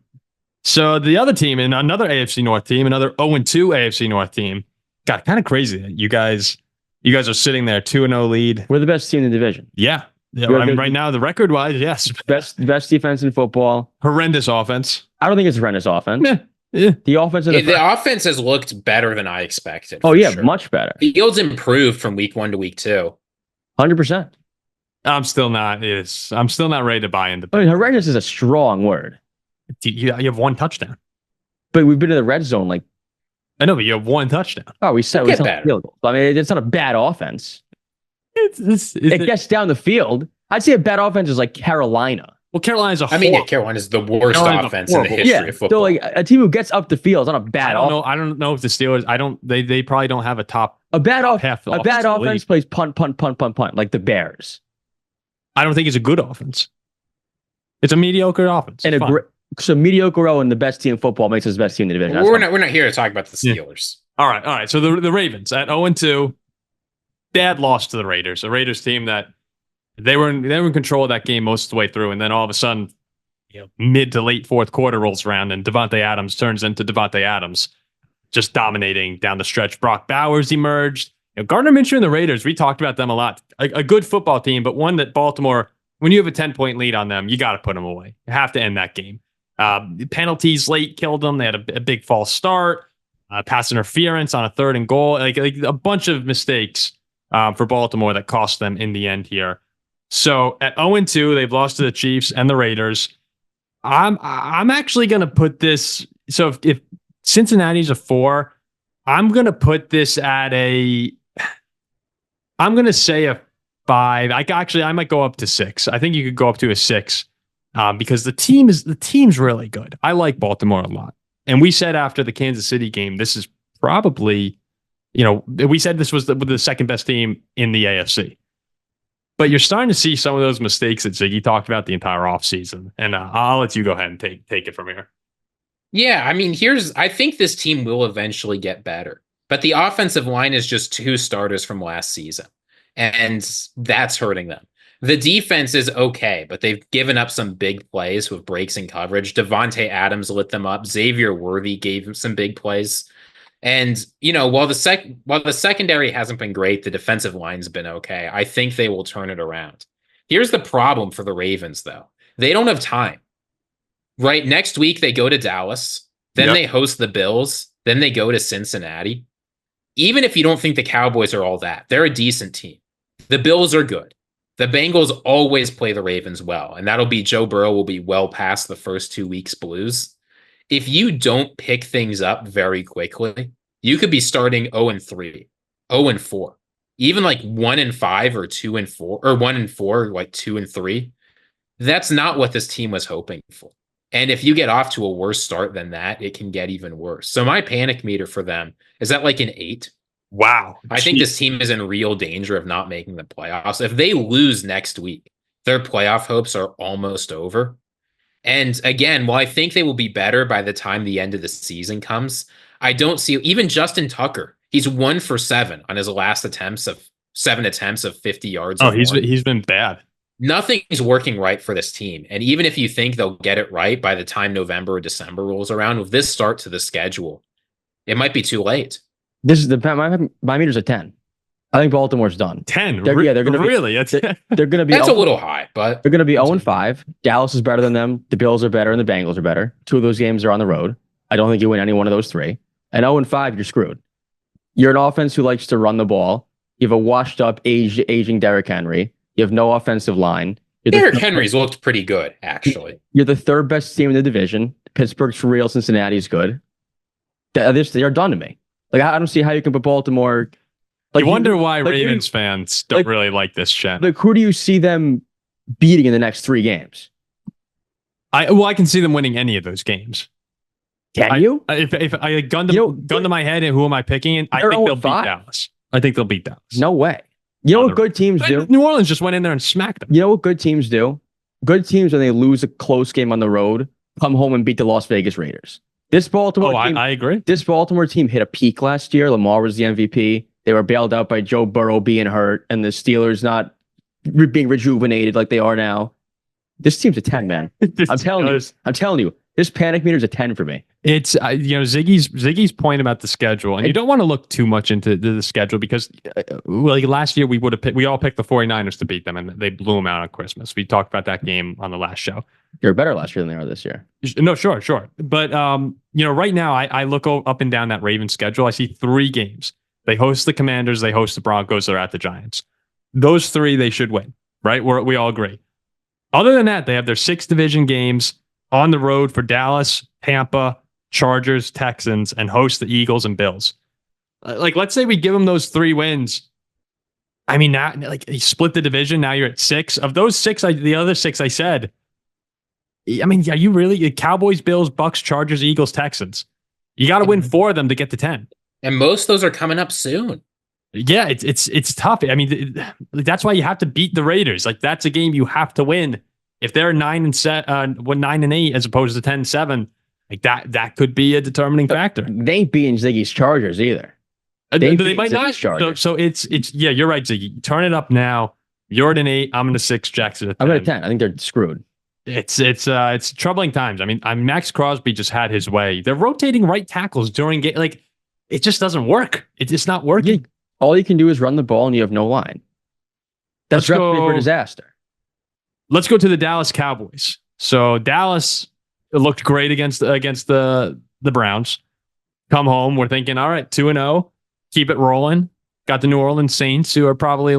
So the other team, and another AFC North team, another 0-2 AFC North team, got kind of crazy that you guys are sitting there 2-0 lead. We're the best team in the division. Yeah. I mean, right now, the record-wise, yes. Best defense in football. Horrendous offense. I don't think it's horrendous offense. Yeah. The offense. The offense has looked better than I expected. Oh yeah, sure. Much better. Fields improved from week 1 to week 2. 100%. I'm still not ready to buy into. I mean, horrendous is a strong word. You have 1 touchdown. But we've been in the red zone like. I know, but you have 1 touchdown. Oh, we said field goal. I mean, it's not a bad offense. It gets down the field. I'd say a bad offense is like Carolina. Well, Carolina's Carolina is the worst offense in the history of football. So like a team who gets up the field is not a bad offense. I don't know if the Steelers. They probably don't have a top. A bad offense plays punt like the Bears. I don't think it's a good offense. It's a mediocre offense. And so mediocre row and the best team in football makes us the best team in the division. We're not here to talk about the Steelers. Yeah. All right. So the Ravens at 0-2, bad loss to the Raiders. A Raiders team that they were in control of that game most of the way through, and then all of a sudden, mid to late 4th quarter rolls around, and Devontae Adams turns into Devontae Adams, just dominating down the stretch. Brock Bowers emerged. Gardner Minshew and the Raiders, we talked about them a lot. A good football team, but one that Baltimore, when you have a 10-point lead on them, you got to put them away. You have to end that game. Penalties late killed them. They had a big false start, pass interference on a 3rd and goal, like a bunch of mistakes for Baltimore that cost them in the end here. So at 0-2, they've lost to the Chiefs and the Raiders. I'm actually going to put this. So if Cincinnati's a 4, I'm going to put this at I'm going to say a 5. I might go up to 6. I think you could go up to a 6 because the team's really good. I like Baltimore a lot. And we said after the Kansas City game, this is probably, we said this was the second best team in the AFC. But you're starting to see some of those mistakes that Ziggy talked about the entire offseason. And I'll let you go ahead and take it from here. Yeah, I mean, I think this team will eventually get better. But the offensive line is just 2 starters from last season. And that's hurting them. The defense is okay, but they've given up some big plays with breaks in coverage. Devontae Adams lit them up. Xavier Worthy gave him some big plays. And, while the secondary hasn't been great, the defensive line's been okay. I think they will turn it around. Here's the problem for the Ravens, though. They don't have time. Right? Next week, they go to Dallas. Then they host the Bills. Then they go to Cincinnati. Even if you don't think the Cowboys are all that, they're a decent team. The Bills are good. The Bengals always play the Ravens well, and that'll be Joe Burrow will be well past the first 2 weeks blues. If you don't pick things up very quickly, you could be starting 0-3, 0-4, even like 1-5 or 2-4, or 1-4, like 2-3. That's not what this team was hoping for. And if you get off to a worse start than that, it can get even worse. So my panic meter for them is at like an 8. Wow. I think this team is in real danger of not making the playoffs. If they lose next week, their playoff hopes are almost over. And again, while I think they will be better by the time the end of the season comes, I don't see even Justin Tucker. He's 1 for 7 on his last seven attempts of 50 yards. Oh, he's been bad. Nothing's working right for this team. And even if you think they'll get it right by the time November or December rolls around, with this start to the schedule, it might be too late. This is my meter's a 10. I think Baltimore's done. 10. They're going to be really. They're going to be. That's a little high, but they're going to be 0-5. Dallas is better than them. The Bills are better, and the Bengals are better. 2 of those games are on the road. I don't think you win any one of those 3. And 0-5, you're screwed. You're an offense who likes to run the ball. You have a washed-up, aging Derrick Henry. You have no offensive line. Derrick Henry's looked pretty good, actually. You're the 3rd best team in the division. Pittsburgh's for real. Cincinnati's good. They're done to me. Like, I don't see how you can put Baltimore. Like, you wonder why Ravens fans don't really like this shit. Like, who do you see them beating in the next 3 games? I can see them winning any of those games. Can you? If I gun to my head and who am I picking? I think they'll beat Dallas. I think they'll beat Dallas. No way. You know what good teams do? New Orleans just went in there and smacked them. You know what good teams do? Good teams, when they lose a close game on the road, come home and beat the Las Vegas Raiders. This Baltimore team, I agree. This Baltimore team hit a peak last year. Lamar was the MVP. They were bailed out by Joe Burrow being hurt and the Steelers not being rejuvenated like they are now. This team's a 10, man. I'm telling you. This panic meter is a 10 for me. It's Ziggy's point about the schedule, and you don't want to look too much into the schedule because like last year we all picked the 49ers to beat them, and they blew them out on Christmas. We talked about that game on the last show. They're better last year than they are this year. No, sure. But right now I look up and down that Ravens schedule. I see 3 games. They host the Commanders, they host the Broncos, they're at the Giants. Those 3 they should win, right? We all agree. Other than that, they have their 6 division games on the road for Dallas, Tampa, Chargers, Texans, and host the Eagles and Bills. Like, let's say we give them those 3 wins. I mean, now, like, you split the division. Now you're at 6. Of those 6, the other 6 I said, I mean, are you really Cowboys, Bills, Bucs, Chargers, Eagles, Texans? You got to win 4 of them to get to 10. And most of those are coming up soon. Yeah, it's tough. I mean, that's why you have to beat the Raiders. Like, that's a game you have to win. If they're 9-8 as opposed to 10-7, like that could be a determining factor. They ain't beating Ziggy's Chargers either. They might not. So it's yeah, you're right, Ziggy. Turn it up now. You're at an 8. I'm at a 6. Jackson at 10. I'm at a 10. I think they're screwed. It's troubling times. I mean, Max Crosby just had his way. They're rotating right tackles during game. Like, it just doesn't work. It's just not working. All you can do is run the ball, and you have no line. That's recipe for disaster. Let's go to the Dallas Cowboys. So Dallas looked great against the Browns. Come home, we're thinking, all right, 2-0, keep it rolling. Got the New Orleans Saints, who are probably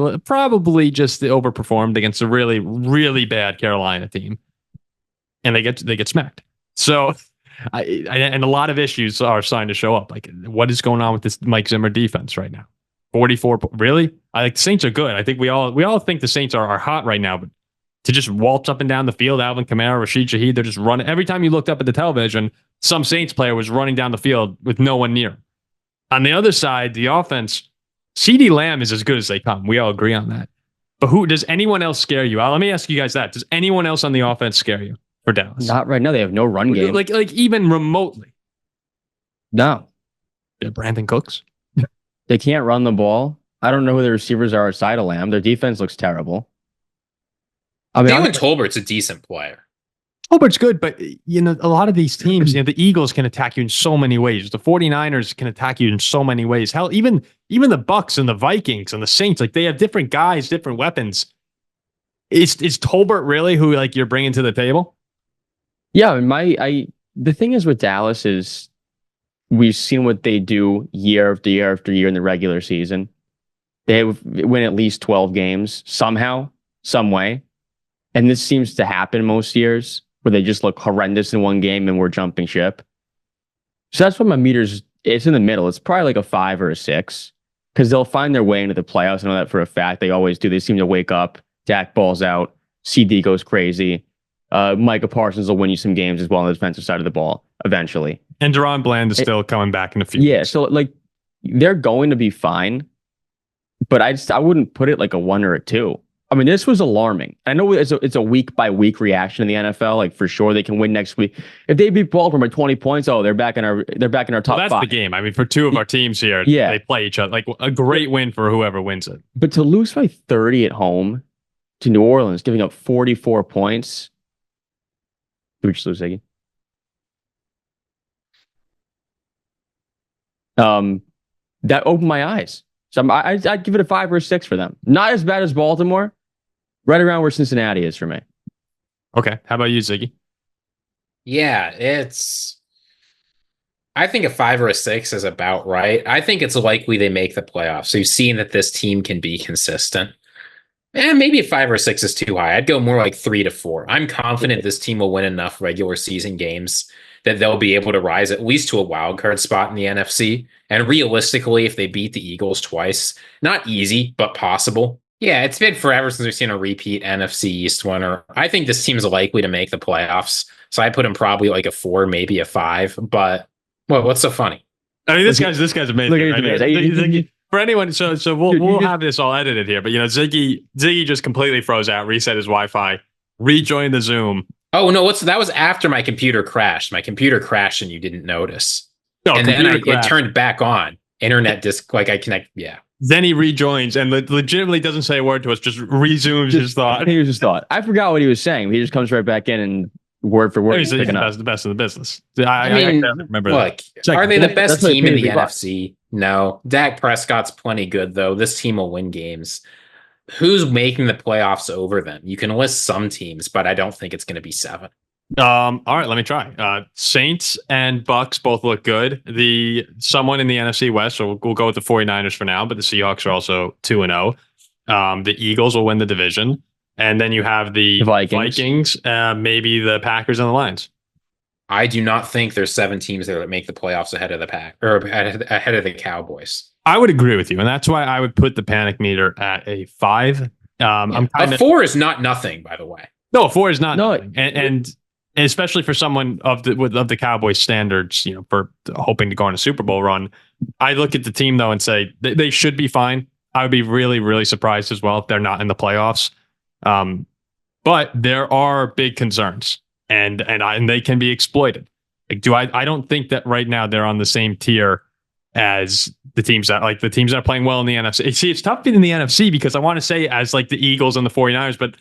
just overperformed against a really, really bad Carolina team, and they get smacked. So, and a lot of issues are starting to show up. Like, what is going on with this Mike Zimmer defense right now? 44, really? I think the Saints are good. I think we all think the Saints are hot right now, but to just waltz up and down the field, Alvin Kamara, Rashid Shaheed, they're just running. Every time you looked up at the television, some Saints player was running down the field with no one near. On the other side, the offense, CeeDee Lamb is as good as they come. We all agree on that. But does anyone else scare you? Let me ask you guys that. Does anyone else on the offense scare you for Dallas? Not right now. They have no run game. Like even remotely. No. Brandon Cooks. They can't run the ball. I don't know who the receivers are outside of Lamb. Their defense looks terrible. I mean, Jalen Tolbert's a decent player. Tolbert's good, but a lot of these teams, the Eagles can attack you in so many ways. The 49ers can attack you in so many ways. Hell, even the Bucs and the Vikings and the Saints, like, they have different guys, different weapons. Is Tolbert really who, like, you're bringing to the table? Yeah, the thing is with Dallas is we've seen what they do year after year after year in the regular season. They win at least 12 games somehow, some way. And this seems to happen most years where they just look horrendous in one game and we're jumping ship. So that's why my meter's, it's in the middle. It's probably like a 5 or a 6 because they'll find their way into the playoffs. I know that for a fact. They always do. They seem to wake up, Dak balls out, CD goes crazy. Micah Parsons will win you some games as well on the defensive side of the ball eventually. And Deron Bland is still coming back in a few. Yeah, so like they're going to be fine, but I wouldn't put it like a 1 or a 2. I mean, this was alarming. I know it's a week by week reaction in the NFL. Like for sure they can win next week. If they beat Baltimore by 20 points, they're back in our top that's 5. The game. I mean, for two of our teams here, they play each other. Like a great win for whoever wins it. But to lose by 30 at home to New Orleans, giving up 44 points. Did we just lose Ziggy? That opened my eyes. So I'd give it a 5 or a 6 for them. Not as bad as Baltimore. Right around where Cincinnati is for me. Okay. How about you, Ziggy? Yeah, I think a 5 or a 6 is about right. I think it's likely they make the playoffs. So you've seen that this team can be consistent. And maybe a 5 or a 6 is too high. I'd go more like 3 to 4. I'm confident this team will win enough regular season games that they'll be able to rise at least to a wild card spot in the NFC. And realistically, if they beat the Eagles twice, not easy, but possible. Yeah, it's been forever since we've seen a repeat NFC East winner. I think this team's likely to make the playoffs. So I put him probably like a 4, maybe a 5. But what's so funny? I mean, this guy's amazing. Right? For anyone, so we'll have this all edited here. But Ziggy just completely froze out, reset his Wi-Fi, rejoined the Zoom. Oh no, that was after my computer crashed. My computer crashed and you didn't notice. No, and then it turned back on. Internet disc, like I connect. Yeah. Then he rejoins and legitimately doesn't say a word to us, just resumes his thought. Here's his thought. I forgot what he was saying. He just comes right back in and word for word. He's the best of the business. I remember look, that. Are they the best team in the NFC? No. Dak Prescott's plenty good, though. This team will win games. Who's making the playoffs over them? You can list some teams, but I don't think it's going to be 7. All right, let me try. Saints and Bucs both look good. Someone in the NFC West, so we'll go with the 49ers for now, but the Seahawks are also 2-0. The Eagles will win the division. And then you have the Vikings, maybe the Packers and the Lions. I do not think there's 7 teams there that make the playoffs ahead of the Pack or ahead of the Cowboys. I would agree with you, and that's why I would put the panic meter at a 5. A 4 is not nothing, by the way. No, a 4 is not nothing, and especially for someone of the Cowboys standards, for hoping to go on a Super Bowl run. I look at the team though and say they should be fine. I would be really, really surprised as well if they're not in the playoffs. But there are big concerns, and they can be exploited. I don't think that right now they're on the same tier as the teams that are playing well in the NFC. See, it's tough in the NFC because I want to say as like the Eagles and the 49ers, but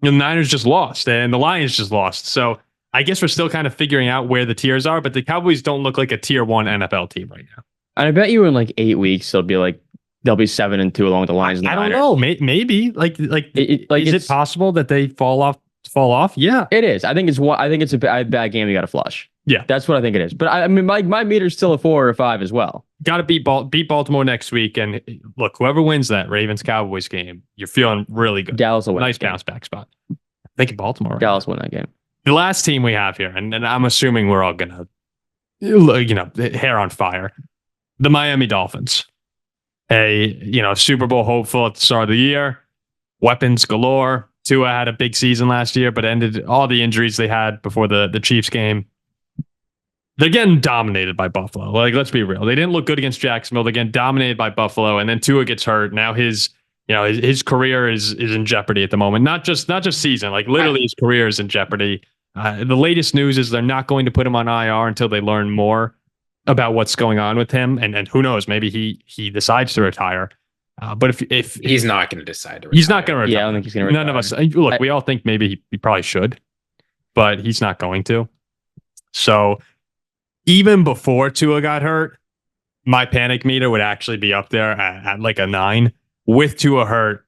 the Niners just lost and the Lions just lost. So I guess we're still kind of figuring out where the tiers are, but the Cowboys don't look like a tier 1 NFL team right now. And I bet you in like 8 weeks they'll be 7-2 along the lines. I don't know. Maybe is it possible that they fall off? Yeah, it is. I think it's a bad game. You got to flush. Yeah, that's what I think it is. But I mean, my meter's still a 4 or a 5 as well. Got to beat Baltimore next week, and look, whoever wins that Ravens Cowboys game, you're feeling really good. Dallas will win. Nice bounce back spot. I think in Baltimore. Dallas win that game. The last team we have here, and I'm assuming we're all gonna, hair on fire. The Miami Dolphins, a Super Bowl hopeful at the start of the year, weapons galore. Tua had a big season last year, but ended all the injuries they had before the Chiefs game. They're getting dominated by Buffalo. Let's be real. They didn't look good against Jacksonville. They're getting dominated by Buffalo, and then Tua gets hurt. Now his career is in jeopardy at the moment. Not just season, literally his career is in jeopardy. The latest news is they're not going to put him on IR until they learn more about what's going on with him, and who knows, maybe he decides to retire. But if he's not going to decide to retire. He's not going to retire. Yeah, I don't think he's going to retire. None of us. Look, we all think maybe he probably should, but he's not going to. So even before Tua got hurt, my panic meter would actually be up there at like a 9. With Tua hurt,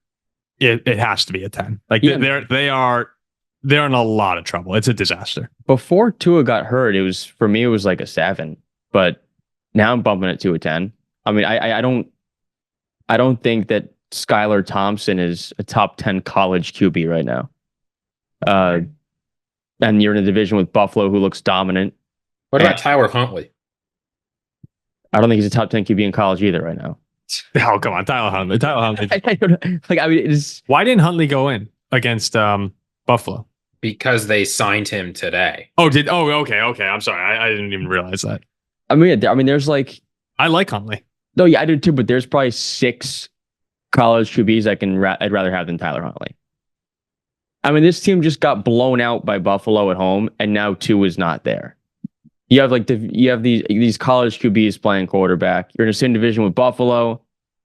it has to be a 10. They're in a lot of trouble. It's a disaster. Before Tua got hurt, it was like a 7, but now I'm bumping it to a 10. I mean, I don't think that Skylar Thompson is a top 10 college QB right now. And you're in a division with Buffalo, who looks dominant. What about Tyler Huntley? I don't think he's a top 10 QB in college either right now. Oh, come on, Tyler Huntley. I mean, why didn't Huntley go in against Buffalo? Because they signed him today. Okay. I'm sorry. I didn't even realize that. I mean, there's like I like Huntley. no, yeah, I do too. But there's probably 6 college QBs I'd rather have than Tyler Huntley. I mean, this team just got blown out by Buffalo at home, and now Tua is not there. You have these college QBs playing quarterback. You're in the same division with Buffalo,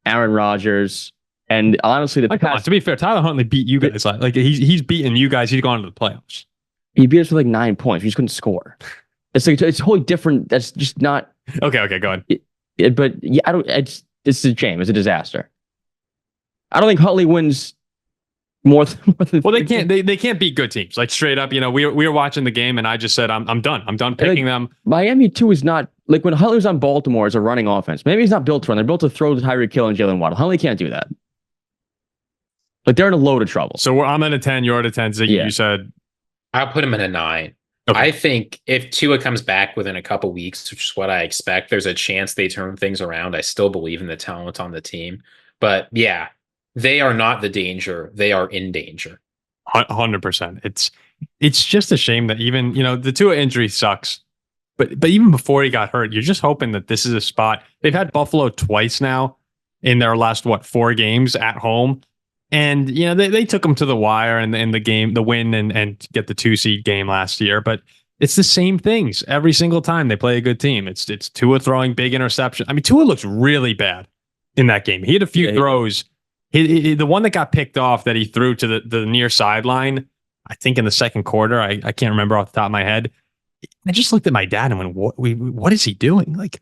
Aaron Rodgers, and honestly, to be fair, Tyler Huntley beat you guys. Like he's beaten you guys. He's gone to the playoffs. He beat us with like 9 points. We just couldn't score. It's totally different. That's just not okay. Go ahead. But yeah, I don't. It's a shame. It's a disaster. I don't think Huntley wins more than well, they can't. They can't beat good teams. Like straight up, we were watching the game, and I just said, I'm done. I'm done picking them. Miami too is not like when Huntley was on Baltimore as a running offense. Maybe he's not built to run. They're built to throw to Tyreek Hill and Jalen Waddle. Huntley can't do that. Like they're in a load of trouble. So I'm at a 10. You're at a 10. Ziggy, you said I'll put him in a 9. Okay. I think if Tua comes back within a couple weeks, which is what I expect, there's a chance they turn things around. I still believe in the talent on the team, but yeah, they are not the danger. They are in danger. 100%. It's just a shame that even, the Tua injury sucks, but even before he got hurt, you're just hoping that this is a spot. They've had Buffalo twice now in their last, 4 games at home. And, they took them to the wire in the game, the win and get the 2-seed game last year. But it's the same things every single time they play a good team. It's Tua throwing big interception. I mean, Tua looks really bad in that game. He had a few throws. The one that got picked off that he threw to the near sideline, I think in the second quarter, I can't remember off the top of my head. I just looked at my dad and went, what is he doing? Like,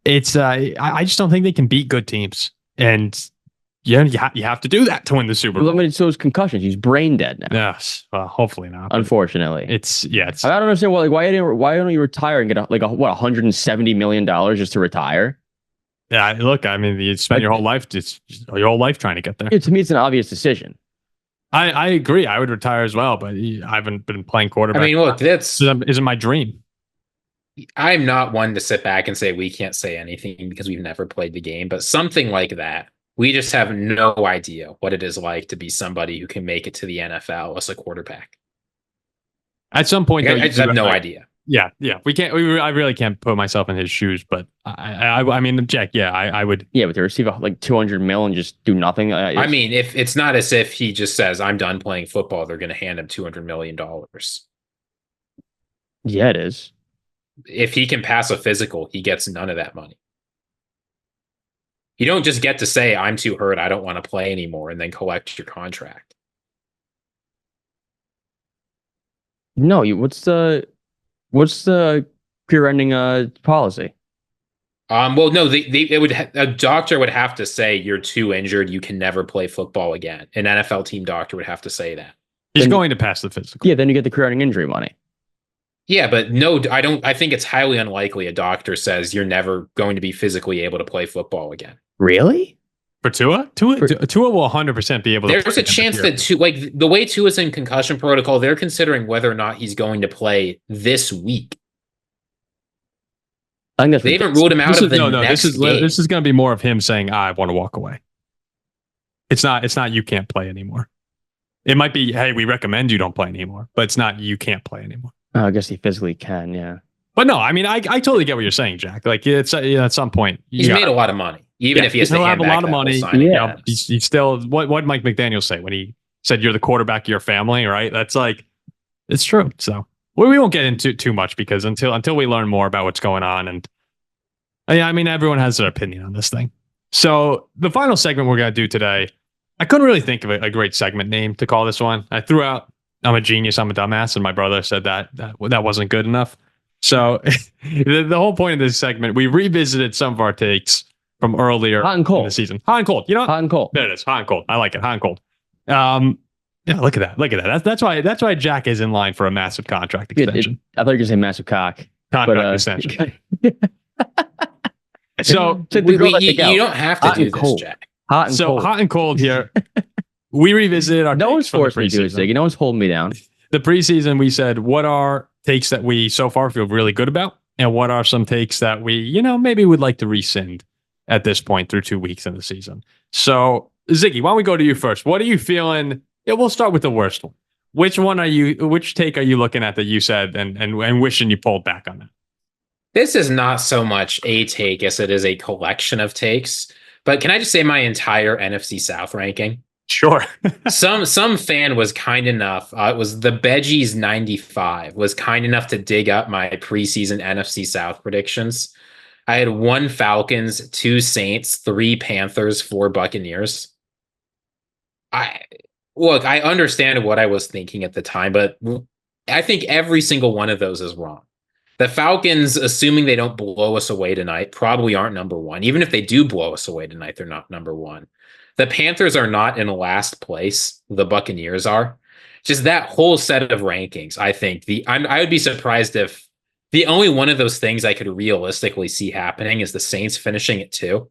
it's I just don't think they can beat good teams. And yeah, you have to do that to win the Super Bowl. I mean, so his concussions. He's brain dead now. Yes, well, hopefully not. Unfortunately, I don't understand why don't you retire and get $170 million just to retire? Yeah, look, I mean, you spend your whole life trying to get there. To me, it's an obvious decision. I agree. I would retire as well, but I haven't been playing quarterback. I mean, look, this isn't my dream. I'm not one to sit back and say we can't say anything because we've never played the game, but something like that. We just have no idea what it is like to be somebody who can make it to the NFL as a quarterback. At some point, I just have no idea. Yeah. We can't. I really can't put myself in his shoes. But I mean, Jack. Yeah, I would. Yeah, but to receive like $200 million and just do nothing. I mean, if it's not as if he just says I'm done playing football, they're going to hand him $200 million. Yeah, it is. If he can pass a physical, he gets none of that money. You don't just get to say, I'm too hurt, I don't want to play anymore, and then collect your contract. No, what's the career-ending policy? Well, no, a doctor would have to say you're too injured, you can never play football again. An NFL team doctor would have to say that. He's going to pass the physical. Yeah, then you get the career-ending injury money. Yeah, but no, I don't. I think it's highly unlikely a doctor says you're never going to be physically able to play football again. Really? For Tua? Tua will 100% be able to. There's a chance that the way Tua's in concussion protocol, they're considering whether or not he's going to play this week. I think they haven't ruled him out of the next game. This is going to be more of him saying, I want to walk away. It's not you can't play anymore. It might be, hey, we recommend you don't play anymore, but it's not you can't play anymore. Oh, I guess he physically can, yeah. But no, I mean, I totally get what you're saying, Jack. Like, it's at some point he's made a lot of money, even if he has to have a lot of money. Yeah, he's still what Mike McDaniel say when he said you're the quarterback of your family, right? That's like it's true. So we won't get into too much because until we learn more about what's going on, and I mean, everyone has their opinion on this thing. So the final segment we're gonna do today, I couldn't really think of a great segment name to call this one. I threw out I'm a genius, I'm a dumbass, and my brother said that wasn't good enough. So the whole point of this segment, we revisited some of our takes from earlier hot and cold in the season. Hot and cold. You know what? Hot and cold. There it is. Hot and cold. I like it. Hot and cold. Yeah, look at that. That's why Jack is in line for a massive contract extension. I thought you were going to say massive cock. Contract extension. So you don't have to do this, Jack. Hot and cold. Hot and cold here. We revisited our no one's forced me to do this. No one's holding me down. The preseason, we said, what are takes that we so far feel really good about? And what are some takes that we, maybe would like to rescind at this point through 2 weeks in the season? So, Ziggy, why don't we go to you first? What are you feeling? Yeah, we'll start with the worst one. which take are you looking at that you said and wishing you pulled back on that? This is not so much a take as it is a collection of takes. But can I just say my entire NFC South ranking? Sure. Some fan was kind enough. It was the Veggies 95 was kind enough to dig up my preseason NFC South predictions. I had 1 Falcons, 2 Saints, 3 Panthers, 4 Buccaneers. I understand what I was thinking at the time, but I think every single one of those is wrong. The Falcons, assuming they don't blow us away tonight, probably aren't number 1. Even if they do blow us away tonight, they're not number 1. The Panthers are not in last place. The Buccaneers are. Just that whole set of rankings, I think. I would be surprised if the only one of those things I could realistically see happening is the Saints finishing at 2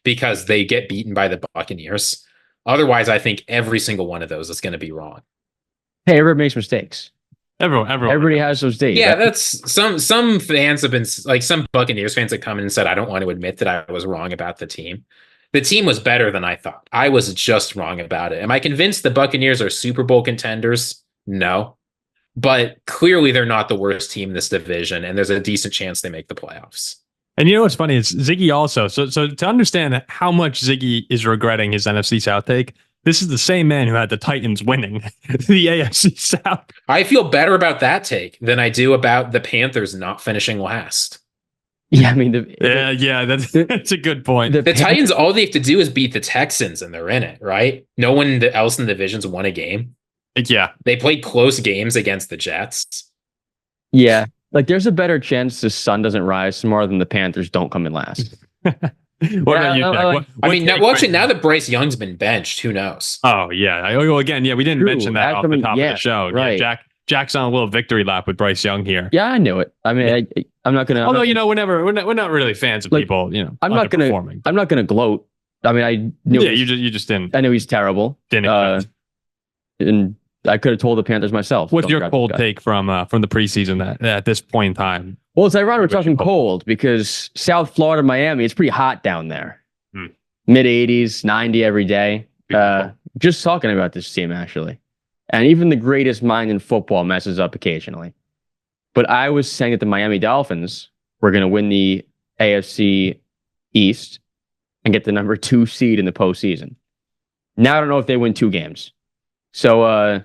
because they get beaten by the Buccaneers. Otherwise, I think every single one of those is going to be wrong. Hey, everyone makes mistakes. Everybody has those days. Yeah, that's some fans have been like some Buccaneers fans have come in and said, I don't want to admit that I was wrong about the team. The team was better than I thought. I was just wrong about it. Am I convinced the Buccaneers are Super Bowl contenders? No. But clearly they're not the worst team in this division, and there's a decent chance they make the playoffs. And you know what's funny? It's Ziggy also. So to understand how much Ziggy is regretting his NFC South take, this is the same man who had the Titans winning the AFC South. I feel better about that take than I do about the Panthers not finishing last. Yeah, I mean, that's a good point. The Titans, all they have to do is beat the Texans, and they're in it, right? No one else in the division's won a game. Yeah, they played close games against the Jets. Yeah, like there's a better chance the sun doesn't rise tomorrow than the Panthers don't come in last. What about you, Jack? Now that Bryce Young's been benched, who knows? Oh, yeah. Well, again, we didn't mention that off the top of the show. Right. Yeah, Jack's on a little victory lap with Bryce Young here. Yeah, I knew it. I mean, I'm not gonna. Although we're not really fans of people. I'm not gonna gloat. I mean, I knew. Yeah, you just didn't. I knew he's terrible. Didn't. And I could have told the Panthers myself. What's your cold take from the preseason that at this point in time? Well, it's ironic we're talking cold because South Florida, Miami, it's pretty hot down there. Mid 80s, 90 every day. Just talking about this team, actually. And even the greatest mind in football messes up occasionally. But I was saying that the Miami Dolphins were going to win the AFC East and get the number 2 seed in the postseason. Now I don't know if they win 2 games. So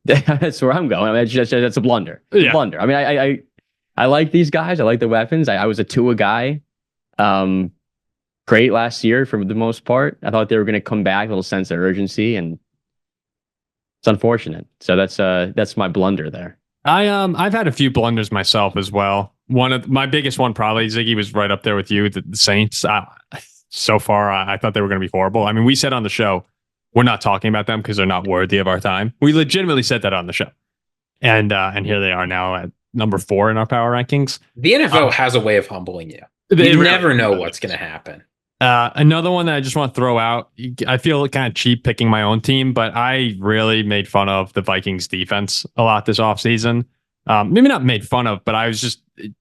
that's where I'm going. I mean, that's a blunder. It's a blunder. I mean, I like these guys. I like the weapons. I was a Tua guy. Great last year for the most part. I thought they were going to come back, a little sense of urgency, and it's unfortunate. So that's my blunder there. I've had a few blunders myself as well. My biggest one probably, Ziggy, was right up there with you, the Saints. So far, I thought they were going to be horrible. I mean, we said on the show, we're not talking about them because they're not worthy of our time. We legitimately said that on the show. And here they are now at number 4 in our power rankings. The NFL has a way of humbling you. You never know what's going to happen. Another one that I just want to throw out, I feel kind of cheap picking my own team, but I really made fun of the Vikings defense a lot this offseason. Maybe not made fun of, but I was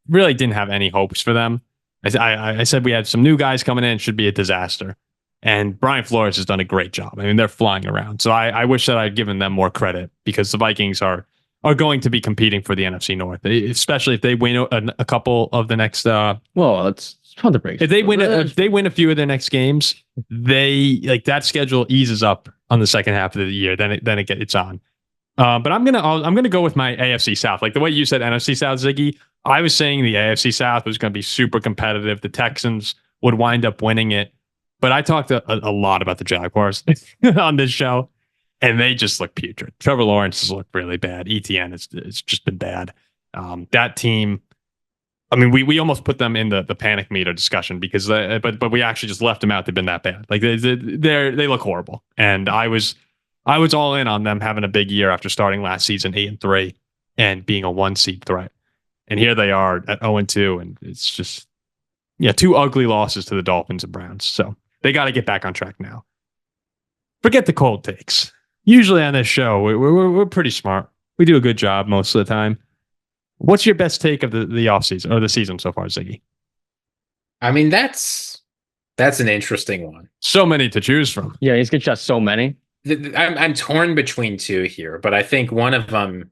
really didn't have any hopes for them. I said we had some new guys coming in, should be a disaster. And Brian Flores has done a great job. I mean, they're flying around. So I wish that I'd given them more credit because the Vikings are going to be competing for the NFC North, especially if they win a couple of the next. Well, it's fun to break. If they win a few of their next games, that schedule eases up on the second half of the year. Then it's on. But I'm gonna go with my AFC South. Like the way you said NFC South, Ziggy. I was saying the AFC South was going to be super competitive. The Texans would wind up winning it. But I talked a lot about the Jaguars on this show, and they just look putrid. Trevor Lawrence has looked really bad. ETN it's just been bad. That team, I mean, we almost put them in the panic meter discussion because, but we actually just left them out. They've been that bad. Like they look horrible, and I was all in on them having a big year after starting last season 8-3 and being a 1 seed threat, and here they are at 0-2, and it's just 2 ugly losses to the Dolphins and Browns. So. They got to get back on track now. Forget the cold takes. Usually on this show, we're pretty smart. We do a good job most of the time. What's your best take of the offseason or the season so far, Ziggy? I mean, that's an interesting one. So many to choose from. Yeah, he's got just so many. I'm torn between two here, but I think one of them.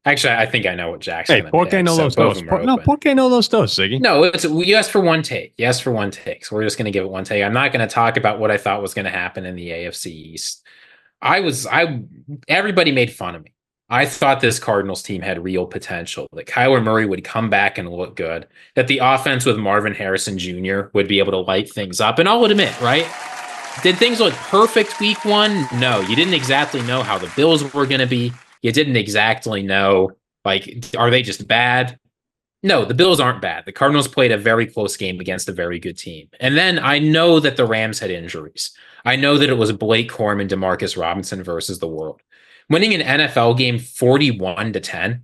Actually, I think I know what Jack's Hey, going to por qué pick. no So los both dos? of them are No, open. por qué no los dos, Ziggy? No, it's you asked for one take. You asked for one take. So we're just going to give it one take. I'm not going to talk about what I thought was going to happen in the AFC East. Everybody made fun of me. I thought this Cardinals team had real potential, that Kyler Murray would come back and look good, that the offense with Marvin Harrison Jr. would be able to light things up. And I'll admit, right? Did things look perfect week one? No, you didn't exactly know how the Bills were going to be. You didn't exactly know, like, are they just bad? No, the Bills aren't bad. The Cardinals played a very close game against a very good team. And then I know that the Rams had injuries. I know that it was Blake Corum and Demarcus Robinson versus the world. Winning an NFL game 41-10,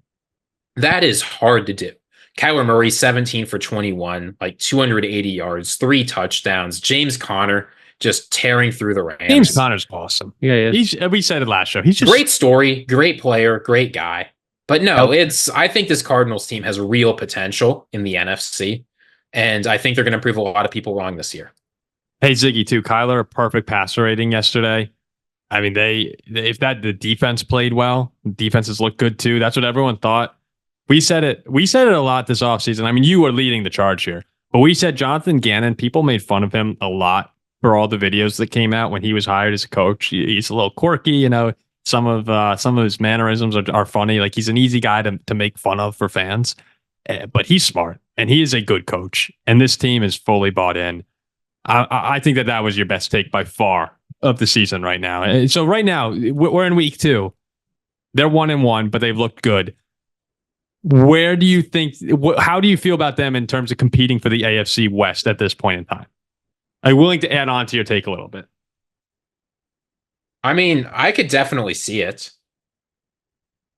that is hard to do. Kyler Murray, 17 for 21, like 280 yards, 3 touchdowns. James Conner just tearing through the Rams. James Conner's awesome. Yeah, we said it last show. He's just great story, great player, great guy. But no, I think this Cardinals team has real potential in the NFC, and I think they're going to prove a lot of people wrong this year. Hey, Ziggy, too. Kyler, a perfect passer rating yesterday. I mean, the defense played well, defenses looked good too. That's what everyone thought. We said it a lot this offseason. I mean, you were leading the charge here, but we said Jonathan Gannon, people made fun of him a lot for all the videos that came out when he was hired as a coach. He's a little quirky, you know. Some of his mannerisms are funny. Like, he's an easy guy to make fun of for fans, but he's smart and he is a good coach. And this team is fully bought in. I think that was your best take by far of the season right now. And so right now we're in week 2. They're 1-1, but they've looked good. Where do you think? How do you feel about them in terms of competing for the AFC West at this point in time? I'm willing to add on to your take a little bit. I mean, I could definitely see it.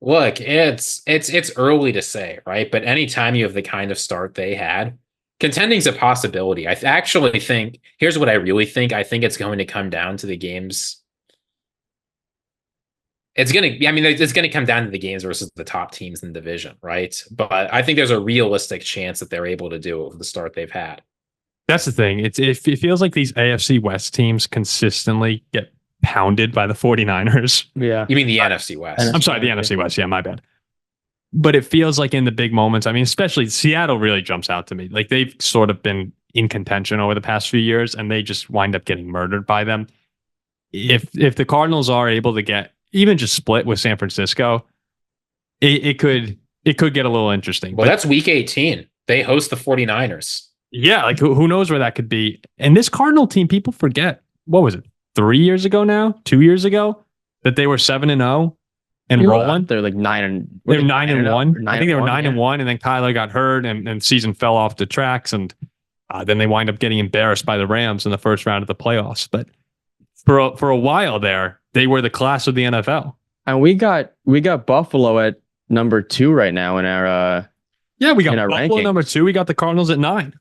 Look, it's early to say, right? But anytime you have the kind of start they had, contending's a possibility. I actually think, here's what I really think. I think it's going to come down to the games. It's going to come down to the games versus the top teams in the division, right? But I think there's a realistic chance that they're able to do it with the start they've had. That's the thing. It feels like these AFC West teams consistently get pounded by the 49ers. Yeah. You mean the NFC West? I'm sorry, the NFC West. Yeah, my bad. But it feels like in the big moments, I mean, especially Seattle really jumps out to me. Like, they've sort of been in contention over the past few years, and they just wind up getting murdered by them. If the Cardinals are able to get even just split with San Francisco, it could get a little interesting. Well, that's week 18. They host the 49ers. Yeah, like who knows where that could be. And this Cardinal team, people forget, what was it, 3 years ago now? 2 years ago? That they were 7-0 and rolling. They're like 9-1. I think they were 9-1, and then Kyler got hurt, and the season fell off the tracks, and then they wind up getting embarrassed by the Rams in the first round of the playoffs. But for a while there, they were the class of the NFL. And we got Buffalo at number 2 right now in our we got our Buffalo rankings. number 2. We got the Cardinals at 9.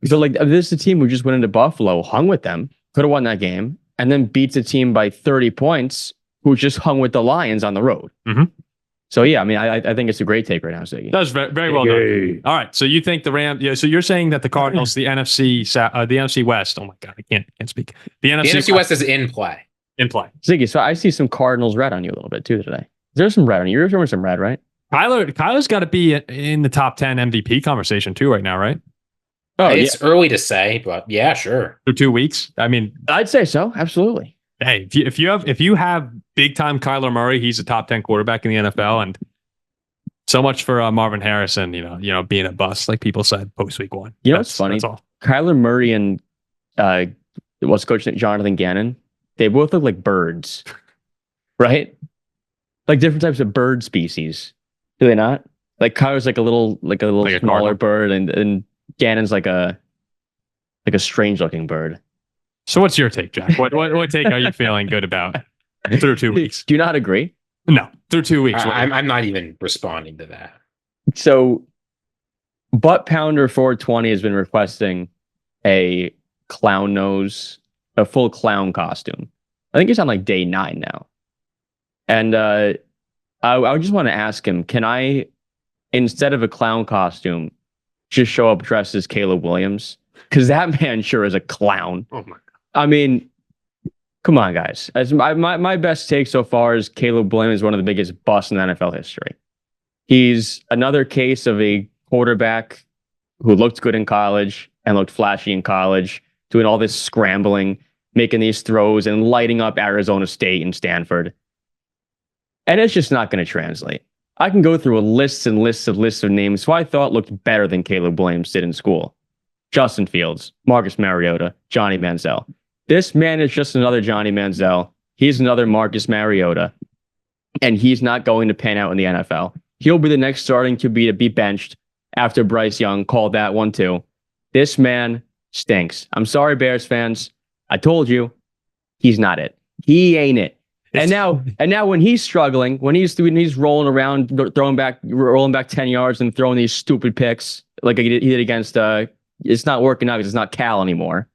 So like, this is a team who just went into Buffalo, hung with them, could have won that game, and then beats a team by 30 points who just hung with the Lions on the road. Mm-hmm. So yeah, I mean, I think it's a great take right now, Ziggy. That was very, very well done. All right, so you think the Rams? Yeah, so you're saying that the Cardinals, the NFC West. Oh my God, I can't speak. The NFC West is in play. In play. Ziggy, so I see some Cardinals red on you a little bit too today. There's some red on you. You're showing some red, right? Kyler's got to be in the top 10 MVP conversation too right now, right? Oh, it's early to say, but yeah, sure. For 2 weeks. I mean, I'd say so. Absolutely. Hey, if you have big time Kyler Murray, he's a top 10 quarterback in the NFL, and so much for Marvin Harrison, you know, being a bust, like people said post week 1. You know what's funny? That's all. Kyler Murray and what's coach Jonathan Gannon, they both look like birds, right? Like different types of bird species. Do they not? Like Kyler's like a little smaller bird, and Gannon's like a strange looking bird. So what's your take, Jack? What take are you feeling good about through 2 weeks? Do you not agree? No, through 2 weeks. I'm not even responding to that. So, Butt Pounder 420 has been requesting a clown nose, a full clown costume. I think he's on like day 9 now. And I just want to ask him, can I, instead of a clown costume, just show up dressed as Caleb Williams? Because that man sure is a clown. Oh my God. I mean, Come on, guys. As my best take so far is Caleb Williams is one of the biggest busts in NFL history. He's another case of a quarterback who looked good in college and looked flashy in college, doing all this scrambling, making these throws and lighting up Arizona State and Stanford. And it's just not going to translate. I can go through a lists and lists of names who I thought looked better than Caleb Williams did in school. Justin Fields, Marcus Mariota, Johnny Manziel. This man is just another Johnny Manziel. He's another Marcus Mariota. And he's not going to pan out in the NFL. He'll be the next starting QB to be benched after Bryce Young called that one too. This man stinks. I'm sorry, Bears fans. I told you, he's not it. He ain't it. And now when he's struggling, when he's rolling around, rolling back 10 yards and throwing these stupid picks like he did against, it's not working out because it's not Cal anymore.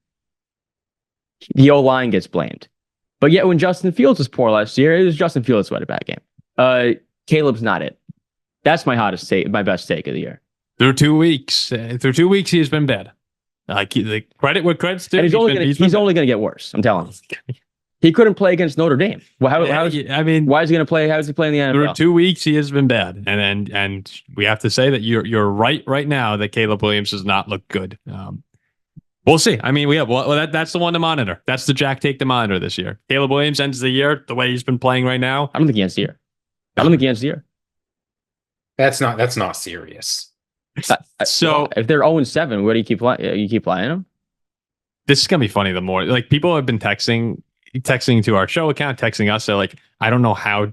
The O-line gets blamed. But yet when Justin Fields was poor last year, it was Justin Fields who had a bad game. Caleb's not it. That's my best take of the year. Through 2 weeks, he has been bad. The credit what credit's due. And he's only going to get worse. I'm telling you. He couldn't play against Notre Dame. Why is he going to play? How is he playing the NFL? Through 2 weeks, he has been bad, and we have to say that you're right now that Caleb Williams does not look good. We'll see. I mean, that's the one to monitor. That's the Jack take to monitor this year. Caleb Williams ends the year the way he's been playing right now. I don't think he ends the year. That's not serious. So if they're 0-7, what do you keep playing? You keep playing them? This is gonna be funny. The more like people have been texting to our show account, texting us. They're like, I don't know how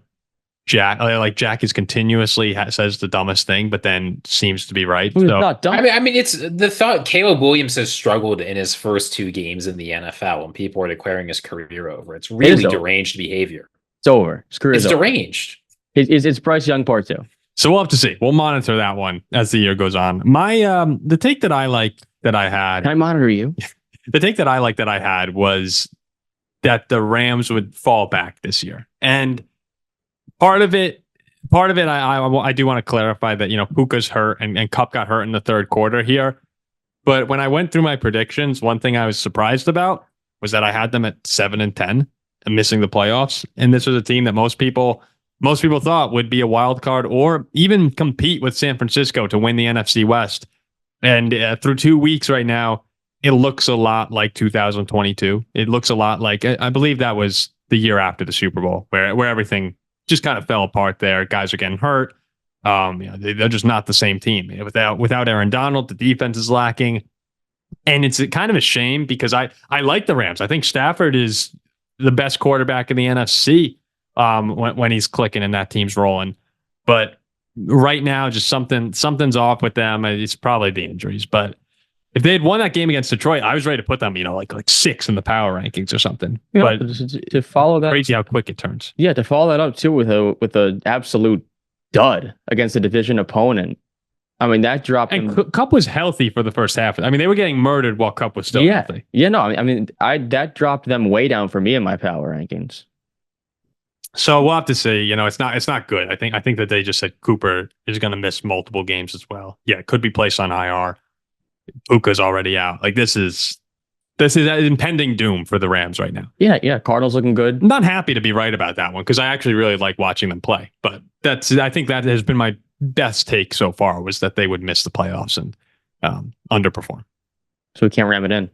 Jack is continuously says the dumbest thing, but then seems to be right. It's not dumb. I mean, it's the thought. Caleb Williams has struggled in his first 2 games in the NFL, and people are declaring his career over. It's really deranged behavior. It's over. His career is over. Deranged. It's Bryce Young part 2. So we'll have to see. We'll monitor that one as the year goes on. My the take that I liked that I had. Can I monitor you? The take that I liked that I had was that the Rams would fall back this year. And part of it, I do want to clarify that, Puka's hurt and Kupp got hurt in the third quarter here. But when I went through my predictions, one thing I was surprised about was that I had them at 7-10 and missing the playoffs. And this was a team that most people thought would be a wild card or even compete with San Francisco to win the NFC West. And through 2 weeks right now, it looks a lot like 2022. It looks a lot like, I believe that was the year after the Super Bowl where everything just kind of fell apart there. Guys are getting hurt. They're just not the same team. Without Aaron Donald, the defense is lacking. And it's kind of a shame because I like the Rams. I think Stafford is the best quarterback in the NFC when he's clicking and that team's rolling. But right now, just something's off with them. It's probably the injuries. But if they had won that game against Detroit, I was ready to put them, like 6 in the power rankings or something. But to follow that, crazy how quick it turns. Yeah, to follow that up too with a absolute dud against a division opponent. I mean, that dropped. And Kupp was healthy for the first half. I mean, they were getting murdered while Kupp was still healthy. Yeah, no, I mean, that dropped them way down for me in my power rankings. So we'll have to see. It's not good. I think that they just said Cooper is going to miss multiple games as well. Yeah, could be placed on IR. Puka's already out. Like this is impending doom for the Rams right now. Yeah. Cardinals looking good. I'm not happy to be right about that one because I actually really like watching them play. But I think that has been my best take so far was that they would miss the playoffs and underperform. So we can't ram it in.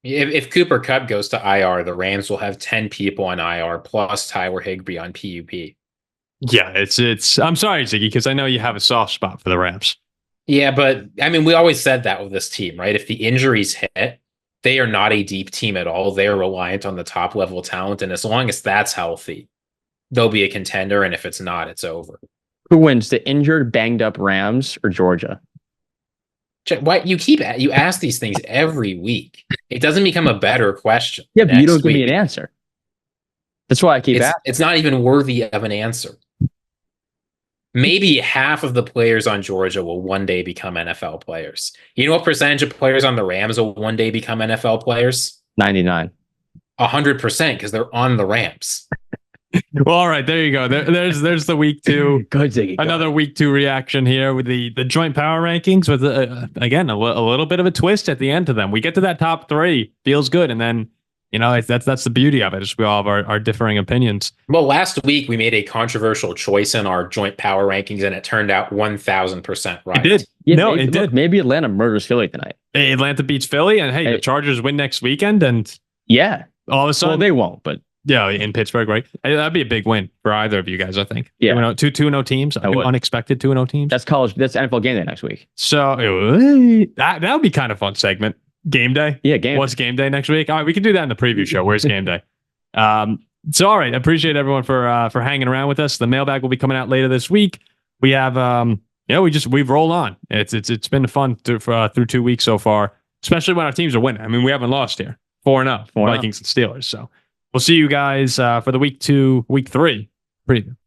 If Cooper Kupp goes to IR, the Rams will have 10 people on IR plus Tyler Higbee on PUP. Yeah, it's. I'm sorry, Ziggy, because I know you have a soft spot for the Rams. Yeah, but I mean, we always said that with this team, right? If the injuries hit, they are not a deep team at all. They are reliant on the top level talent. And as long as that's healthy, they'll be a contender. And if it's not, it's over. Who wins, the injured, banged up Rams or Georgia? Why you ask these things every week? It doesn't become a better question. Yeah, but you don't give me an answer. That's why I keep asking. It's not even worthy of an answer. Maybe half of the players on Georgia will one day become NFL players. You know what percentage of players on the Rams will one day become NFL players? 99. 100% because they're on the Rams. Well, all right, there you go. There's the week 2. Good, Ziggy. Another week 2 reaction here with the joint power rankings with again a little bit of a twist at the end to them. We get to that top 3, feels good, and then That's the beauty of it. Is we all have our differing opinions. Well, last week we made a controversial choice in our joint power rankings, and it turned out 1,000% right. It did. Yeah, no, maybe, it did. Look, maybe Atlanta murders Philly tonight. Atlanta beats Philly, and hey, the Chargers win next weekend, and yeah, all of a sudden, well, they won't, but yeah, in Pittsburgh, right? That'd be a big win for either of you guys, I think. Yeah, 2-0 teams, unexpected 2-0 teams. That's NFL game day next week. So that would be kind of fun segment. Game day. Yeah, game. What's game day next week? All right, we can do that in the preview show. Where's game day? So all right, appreciate everyone for hanging around with us. The mailbag will be coming out later this week. We have we've rolled on. It's been fun through 2 weeks so far, especially when our teams are winning. I mean, we haven't lost here. 4-0, Vikings and Steelers. So we'll see you guys for the week 3 preview.